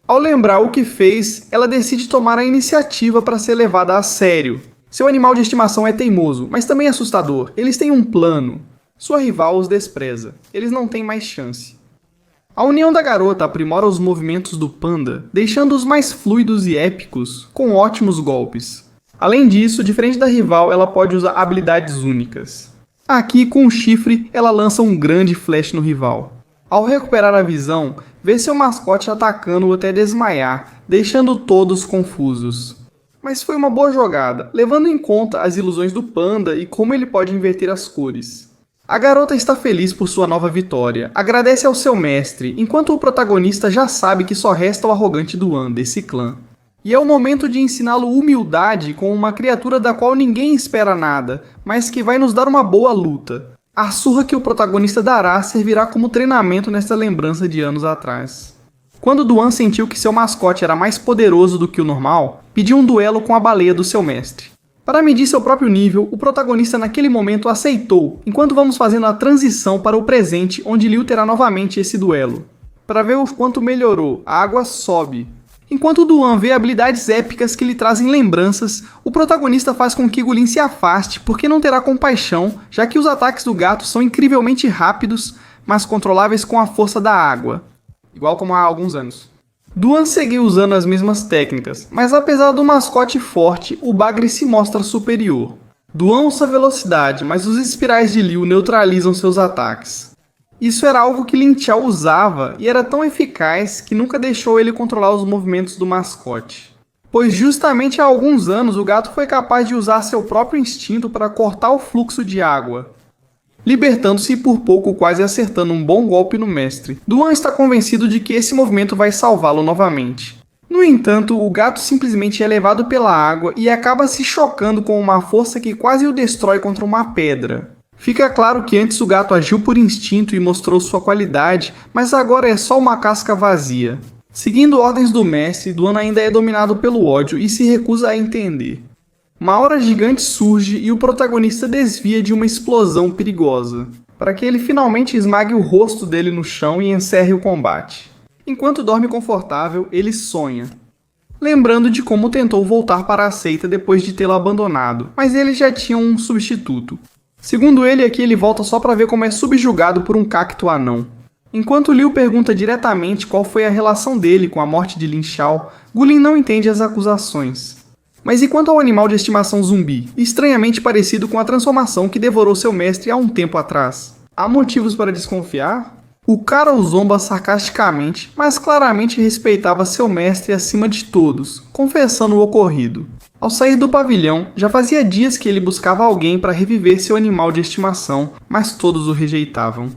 Ao lembrar o que fez, ela decide tomar a iniciativa para ser levada a sério. Seu animal de estimação é teimoso, mas também assustador. Eles têm um plano. Sua rival os despreza. Eles não têm mais chance. A união da garota aprimora os movimentos do panda, deixando-os mais fluidos e épicos, com ótimos golpes. Além disso, diferente da rival, ela pode usar habilidades únicas. Aqui, com o chifre, ela lança um grande flash no rival. Ao recuperar a visão, vê seu mascote atacando-o até desmaiar, deixando todos confusos. Mas foi uma boa jogada, levando em conta as ilusões do panda e como ele pode inverter as cores. A garota está feliz por sua nova vitória, agradece ao seu mestre, enquanto o protagonista já sabe que só resta o arrogante Duan desse clã. E é o momento de ensiná-lo humildade com uma criatura da qual ninguém espera nada, mas que vai nos dar uma boa luta. A surra que o protagonista dará servirá como treinamento nesta lembrança de anos atrás. Quando Duan sentiu que seu mascote era mais poderoso do que o normal, pediu um duelo com a baleia do seu mestre. Para medir seu próprio nível, o protagonista naquele momento aceitou, enquanto vamos fazendo a transição para o presente, onde Liu terá novamente esse duelo. Para ver o quanto melhorou, a água sobe. Enquanto Duan vê habilidades épicas que lhe trazem lembranças, o protagonista faz com que Gulin se afaste porque não terá compaixão, já que os ataques do gato são incrivelmente rápidos, mas controláveis com a força da água. Igual como há alguns anos. Duan seguiu usando as mesmas técnicas, mas apesar do mascote forte, o Bagre se mostra superior. Duan usa velocidade, mas os espirais de Liu neutralizam seus ataques. Isso era algo que Lin Qiao usava e era tão eficaz que nunca deixou ele controlar os movimentos do mascote. Pois justamente há alguns anos o gato foi capaz de usar seu próprio instinto para cortar o fluxo de água, libertando-se e por pouco quase acertando um bom golpe no mestre. Duan está convencido de que esse movimento vai salvá-lo novamente. No entanto, o gato simplesmente é levado pela água e acaba se chocando com uma força que quase o destrói contra uma pedra. Fica claro que antes o gato agiu por instinto e mostrou sua qualidade, mas agora é só uma casca vazia. Seguindo ordens do mestre, Duan ainda é dominado pelo ódio e se recusa a entender. Uma aura gigante surge e o protagonista desvia de uma explosão perigosa, para que ele finalmente esmague o rosto dele no chão e encerre o combate. Enquanto dorme confortável, ele sonha, lembrando de como tentou voltar para a seita depois de tê-la abandonado, mas eles já tinham um substituto. Segundo ele, aqui ele volta só para ver como é subjugado por um cacto anão. Enquanto Liu pergunta diretamente qual foi a relação dele com a morte de Lin Qiao, Gulin não entende as acusações. Mas e quanto ao animal de estimação zumbi, estranhamente parecido com a transformação que devorou seu mestre há um tempo atrás? Há motivos para desconfiar? O cara o zomba sarcasticamente, mas claramente respeitava seu mestre acima de todos, confessando o ocorrido. Ao sair do pavilhão, já fazia dias que ele buscava alguém para reviver seu animal de estimação, mas todos o rejeitavam.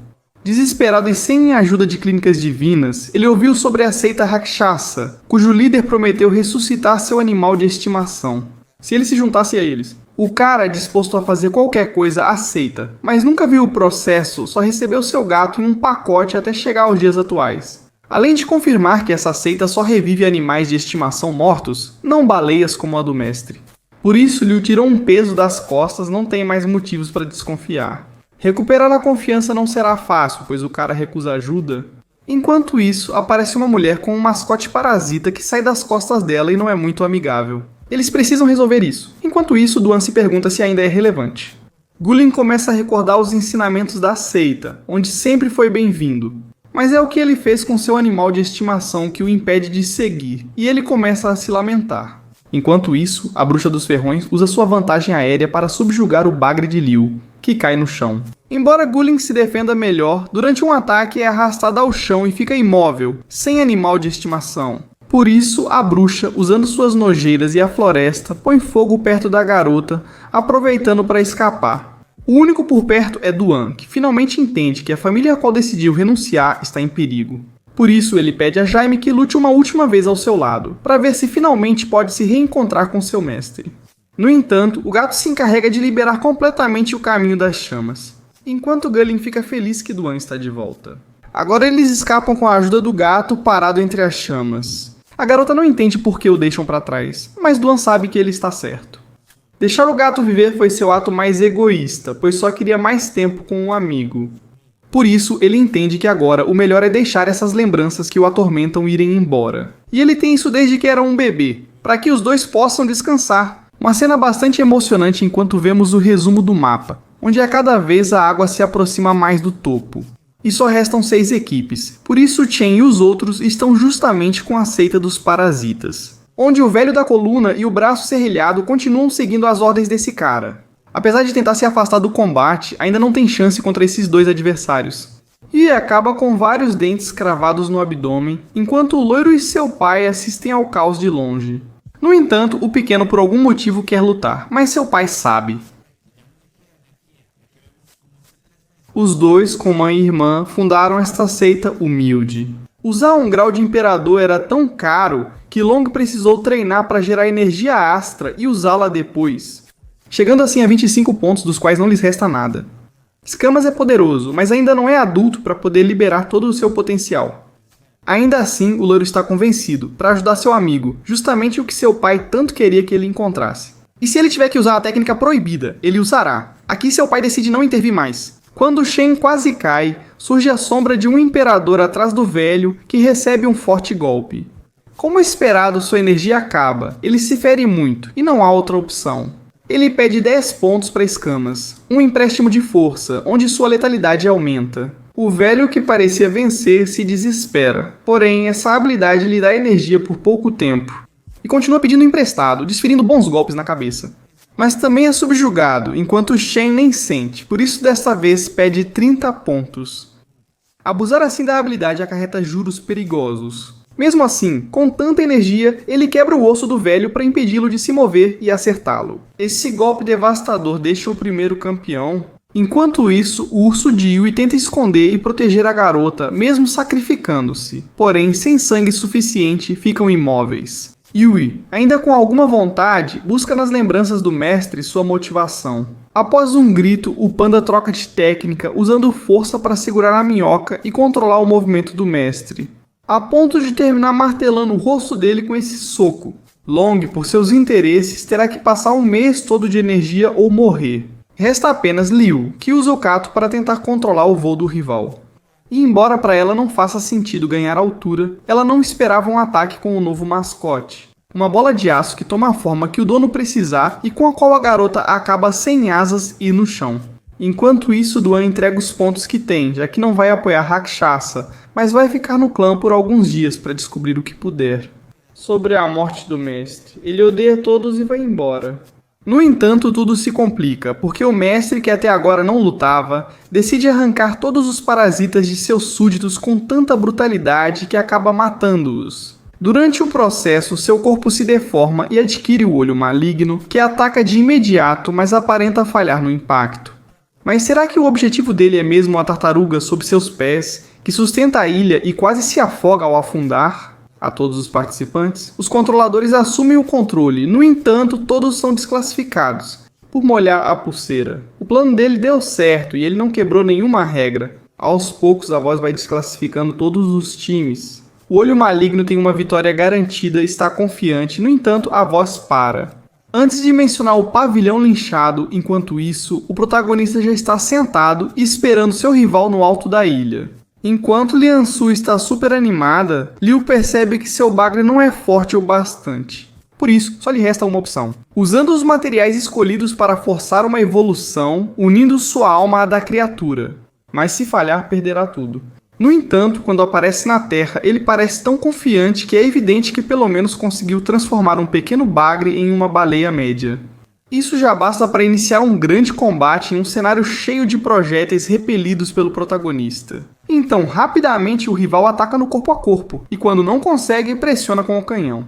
Desesperado e sem a ajuda de clínicas divinas, ele ouviu sobre a seita Rakshasa, cujo líder prometeu ressuscitar seu animal de estimação, se ele se juntasse a eles. O cara, disposto a fazer qualquer coisa, aceita, mas nunca viu o processo, só recebeu seu gato em um pacote até chegar aos dias atuais. Além de confirmar que essa seita só revive animais de estimação mortos, não baleias como a do mestre. Por isso, Liu tirou um peso das costas, não tem mais motivos para desconfiar. Recuperar a confiança não será fácil, pois o cara recusa ajuda. Enquanto isso, aparece uma mulher com um mascote parasita que sai das costas dela e não é muito amigável. Eles precisam resolver isso. Enquanto isso, Duan se pergunta se ainda é relevante. Gulin começa a recordar os ensinamentos da seita, onde sempre foi bem-vindo. Mas é o que ele fez com seu animal de estimação que o impede de seguir, e ele começa a se lamentar. Enquanto isso, a bruxa dos ferrões usa sua vantagem aérea para subjugar o bagre de Liu, que cai no chão. Embora Gulin se defenda melhor, durante um ataque é arrastada ao chão e fica imóvel, sem animal de estimação. Por isso, a bruxa, usando suas nojeiras e a floresta, põe fogo perto da garota, aproveitando para escapar. O único por perto é Duan, que finalmente entende que a família a qual decidiu renunciar está em perigo. Por isso, ele pede a Jaime que lute uma última vez ao seu lado, para ver se finalmente pode se reencontrar com seu mestre. No entanto, o gato se encarrega de liberar completamente o caminho das chamas, enquanto Gulin fica feliz que Duan está de volta. Agora eles escapam com a ajuda do gato parado entre as chamas. A garota não entende por que o deixam para trás, mas Duan sabe que ele está certo. Deixar o gato viver foi seu ato mais egoísta, pois só queria mais tempo com um amigo. Por isso, ele entende que agora o melhor é deixar essas lembranças que o atormentam irem embora. E ele tem isso desde que era um bebê, para que os dois possam descansar. Uma cena bastante emocionante enquanto vemos o resumo do mapa, onde a cada vez a água se aproxima mais do topo. E só restam 6 equipes, por isso Chen e os outros estão justamente com a seita dos parasitas, onde o velho da coluna e o braço serrilhado continuam seguindo as ordens desse cara. Apesar de tentar se afastar do combate, ainda não tem chance contra esses dois adversários. E acaba com vários dentes cravados no abdômen, enquanto o loiro e seu pai assistem ao caos de longe. No entanto, o pequeno por algum motivo quer lutar, mas seu pai sabe. Os dois, com mãe e irmã, fundaram esta seita humilde. Usar um grau de Imperador era tão caro que Long precisou treinar para gerar energia Astra e usá-la depois, chegando assim a 25 pontos, dos quais não lhes resta nada. Escamas é poderoso, mas ainda não é adulto para poder liberar todo o seu potencial. Ainda assim, o loiro está convencido, para ajudar seu amigo, justamente o que seu pai tanto queria que ele encontrasse. E se ele tiver que usar a técnica proibida, ele usará. Aqui seu pai decide não intervir mais. Quando Shen quase cai, surge a sombra de um imperador atrás do velho, que recebe um forte golpe. Como esperado, sua energia acaba, ele se fere muito, e não há outra opção. Ele pede 10 pontos para Escamas, um empréstimo de força, onde sua letalidade aumenta. O velho que parecia vencer se desespera, porém essa habilidade lhe dá energia por pouco tempo. E continua pedindo emprestado, desferindo bons golpes na cabeça. Mas também é subjugado, enquanto Shen nem sente, por isso desta vez pede 30 pontos. Abusar assim da habilidade acarreta juros perigosos. Mesmo assim, com tanta energia, ele quebra o osso do velho para impedi-lo de se mover e acertá-lo. Esse golpe devastador deixa o primeiro campeão. Enquanto isso, o urso de Yui tenta esconder e proteger a garota, mesmo sacrificando-se. Porém, sem sangue suficiente, ficam imóveis. Yui, ainda com alguma vontade, busca nas lembranças do mestre sua motivação. Após um grito, o panda troca de técnica, usando força para segurar a minhoca e controlar o movimento do mestre, a ponto de terminar martelando o rosto dele com esse soco. Long, por seus interesses, terá que passar um mês todo de energia ou morrer. Resta apenas Liu, que usa o Kato para tentar controlar o voo do rival. E embora para ela não faça sentido ganhar altura, ela não esperava um ataque com o novo mascote. Uma bola de aço que toma a forma que o dono precisar e com a qual a garota acaba sem asas e no chão. Enquanto isso, Duan entrega os pontos que tem, já que não vai apoiar Rakshasa, mas vai ficar no clã por alguns dias para descobrir o que puder. Sobre a morte do mestre, ele odeia todos e vai embora. No entanto, tudo se complica, porque o mestre, que até agora não lutava, decide arrancar todos os parasitas de seus súditos com tanta brutalidade que acaba matando-os. Durante o processo, seu corpo se deforma e adquire o olho maligno, que ataca de imediato, mas aparenta falhar no impacto. Mas será que o objetivo dele é mesmo a tartaruga sob seus pés, que sustenta a ilha e quase se afoga ao afundar? A todos os participantes, os controladores assumem o controle, no entanto, todos são desclassificados por molhar a pulseira. O plano dele deu certo e ele não quebrou nenhuma regra. Aos poucos, a voz vai desclassificando todos os times. O olho maligno tem uma vitória garantida e está confiante, no entanto, a voz para. Antes de mencionar o pavilhão linchado, enquanto isso, o protagonista já está sentado e esperando seu rival no alto da ilha. Enquanto Liansu está super animada, Liu percebe que seu bagre não é forte o bastante. Por isso, só lhe resta uma opção. Usando os materiais escolhidos para forçar uma evolução, unindo sua alma à da criatura. Mas se falhar, perderá tudo. No entanto, quando aparece na Terra, ele parece tão confiante que é evidente que pelo menos conseguiu transformar um pequeno bagre em uma baleia média. Isso já basta para iniciar um grande combate em um cenário cheio de projéteis repelidos pelo protagonista. Então, rapidamente o rival ataca no corpo a corpo, e quando não consegue, pressiona com o canhão.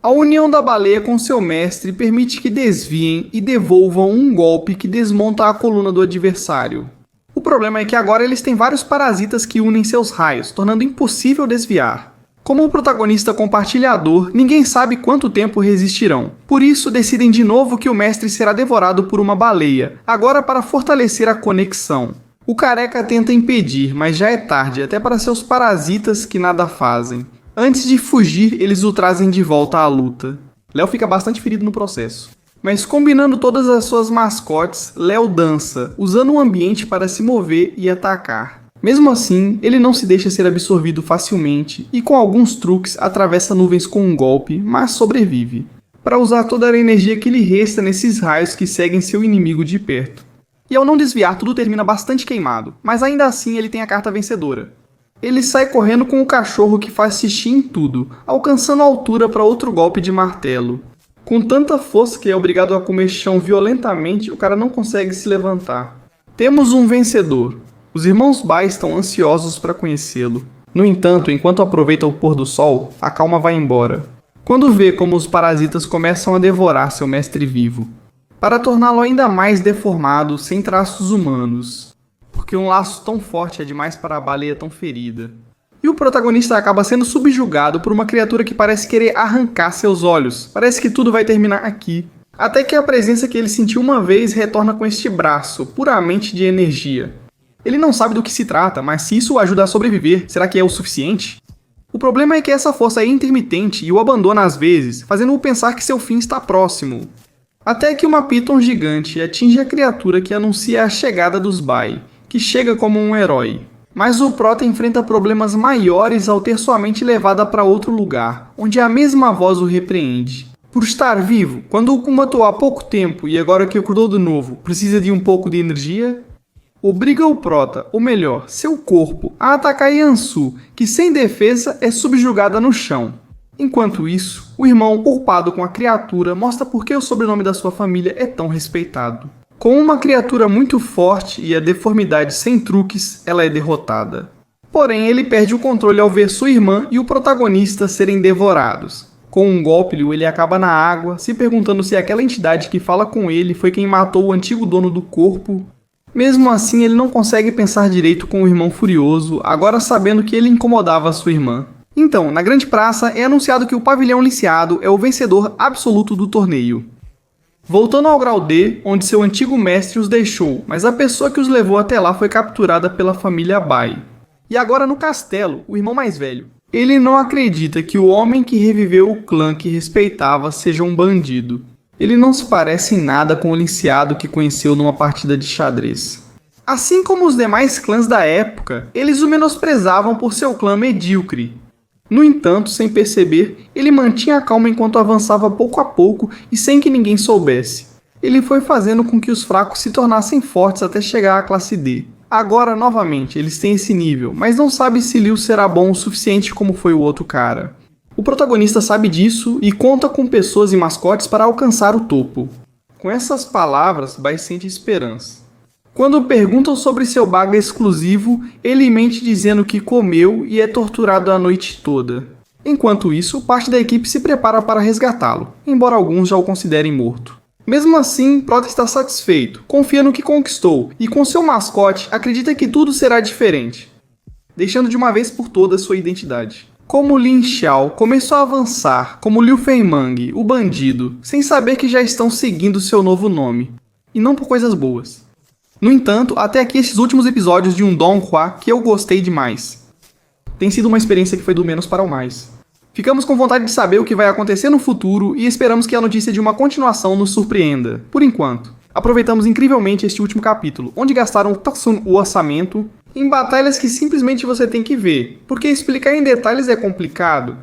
A união da baleia com seu mestre permite que desviem e devolvam um golpe que desmonta a coluna do adversário. O problema é que agora eles têm vários parasitas que unem seus raios, tornando impossível desviar. Como o protagonista compartilhador, ninguém sabe quanto tempo resistirão. Por isso, decidem de novo que o mestre será devorado por uma baleia, agora para fortalecer a conexão. O careca tenta impedir, mas já é tarde, até para seus parasitas que nada fazem. Antes de fugir, eles o trazem de volta à luta. Léo fica bastante ferido no processo. Mas combinando todas as suas mascotes, Léo dança, usando o ambiente para se mover e atacar. Mesmo assim, ele não se deixa ser absorvido facilmente e com alguns truques atravessa nuvens com um golpe, mas sobrevive, para usar toda a energia que lhe resta nesses raios que seguem seu inimigo de perto. E ao não desviar, tudo termina bastante queimado, mas ainda assim ele tem a carta vencedora. Ele sai correndo com o cachorro que faz xixi em tudo, alcançando a altura para outro golpe de martelo. Com tanta força que é obrigado a comer chão violentamente, o cara não consegue se levantar. Temos um vencedor. Os irmãos Bai estão ansiosos para conhecê-lo. No entanto, enquanto aproveita o pôr do sol, a calma vai embora. Quando vê como os parasitas começam a devorar seu mestre vivo, para torná-lo ainda mais deformado, sem traços humanos. Porque um laço tão forte é demais para a baleia tão ferida. E E o protagonista acaba sendo subjugado por uma criatura que parece querer arrancar seus olhos. Parece que tudo vai terminar aqui. Até que a presença que ele sentiu uma vez retorna com este braço, puramente de energia. Ele não sabe do que se trata, mas se isso o ajuda a sobreviver, será que é o suficiente? O problema é que essa força é intermitente e o abandona às vezes, fazendo-o pensar que seu fim está próximo. Até que uma Piton gigante atinge a criatura que anuncia a chegada dos Bai, que chega como um herói. Mas o Prota enfrenta problemas maiores ao ter sua mente levada para outro lugar, onde a mesma voz o repreende. Por estar vivo, quando o matou há pouco tempo e agora que acordou de novo, precisa de um pouco de energia? Obriga o Prota, ou melhor, seu corpo, a atacar Yansu, que sem defesa é subjugada no chão. Enquanto isso, o irmão, culpado com a criatura, mostra por que o sobrenome da sua família é tão respeitado. Com uma criatura muito forte e a deformidade sem truques, ela é derrotada. Porém, ele perde o controle ao ver sua irmã e o protagonista serem devorados. Com um golpe, ele acaba na água, se perguntando se aquela entidade que fala com ele foi quem matou o antigo dono do corpo. Mesmo assim, ele não consegue pensar direito com o irmão furioso, agora sabendo que ele incomodava a sua irmã. Então, na grande praça, é anunciado que o Pavilhão Lisiado é o vencedor absoluto do torneio. Voltando ao grau D, onde seu antigo mestre os deixou, mas a pessoa que os levou até lá foi capturada pela família Bai. E agora no castelo, o irmão mais velho. Ele não acredita que o homem que reviveu o clã que respeitava seja um bandido. Ele não se parece em nada com o Lisiado que conheceu numa partida de xadrez. Assim como os demais clãs da época, eles o menosprezavam por seu clã medíocre. No entanto, sem perceber, ele mantinha a calma enquanto avançava pouco a pouco e sem que ninguém soubesse. Ele foi fazendo com que os fracos se tornassem fortes até chegar à classe D. Agora, novamente, eles têm esse nível, mas não sabe se Liu será bom o suficiente como foi o outro cara. O protagonista sabe disso e conta com pessoas e mascotes para alcançar o topo. Com essas palavras, Bai sente esperança. Quando perguntam sobre seu baga exclusivo, ele mente dizendo que comeu e é torturado a noite toda. Enquanto isso, parte da equipe se prepara para resgatá-lo, embora alguns já o considerem morto. Mesmo assim, Prota está satisfeito, confia no que conquistou e com seu mascote acredita que tudo será diferente, deixando de uma vez por todas sua identidade. Como Lin Xiao começou a avançar como Liu Feimang, o bandido, sem saber que já estão seguindo seu novo nome, e não por coisas boas. No entanto, até aqui esses últimos episódios de um Donghua que eu gostei demais. Tem sido uma experiência que foi do menos para o mais. Ficamos com vontade de saber o que vai acontecer no futuro e esperamos que a notícia de uma continuação nos surpreenda, por enquanto. Aproveitamos incrivelmente este último capítulo, onde gastaram o orçamento em batalhas que simplesmente você tem que ver, porque explicar em detalhes é complicado.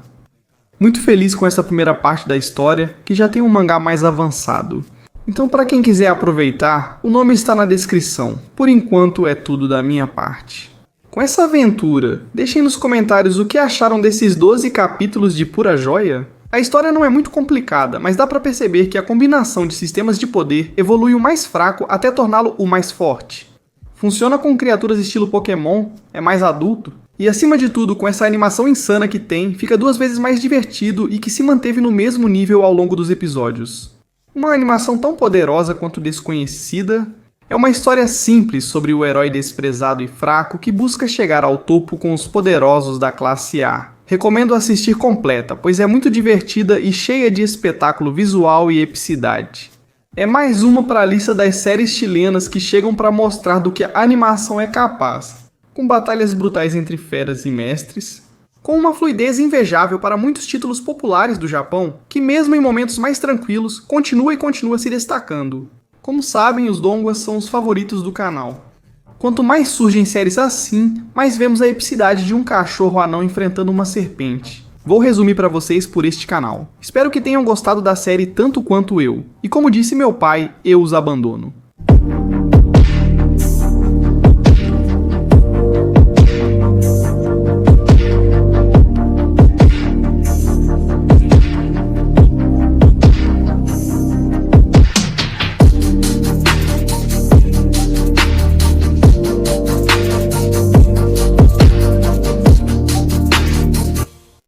Muito feliz com essa primeira parte da história, que já tem um mangá mais avançado. Então, para quem quiser aproveitar, o nome está na descrição. Por enquanto, é tudo da minha parte. Com essa aventura, deixem nos comentários o que acharam desses 12 capítulos de pura joia. A história não é muito complicada, mas dá para perceber que a combinação de sistemas de poder evolui o mais fraco até torná-lo o mais forte. Funciona com criaturas estilo Pokémon, é mais adulto, e acima de tudo, com essa animação insana que tem, fica 2 vezes mais divertido e que se manteve no mesmo nível ao longo dos episódios. Uma animação tão poderosa quanto desconhecida, é uma história simples sobre o herói desprezado e fraco que busca chegar ao topo com os poderosos da classe A. Recomendo assistir completa, pois é muito divertida e cheia de espetáculo visual e epicidade. É mais uma para a lista das séries chilenas que chegam para mostrar do que a animação é capaz, com batalhas brutais entre feras e mestres, com uma fluidez invejável para muitos títulos populares do Japão, que mesmo em momentos mais tranquilos, continua se destacando. Como sabem, os donguas são os favoritos do canal. Quanto mais surgem séries assim, mais vemos a epicidade de um cachorro anão enfrentando uma serpente. Vou resumir para vocês por este canal. Espero que tenham gostado da série tanto quanto eu. E como disse meu pai, eu os abandono.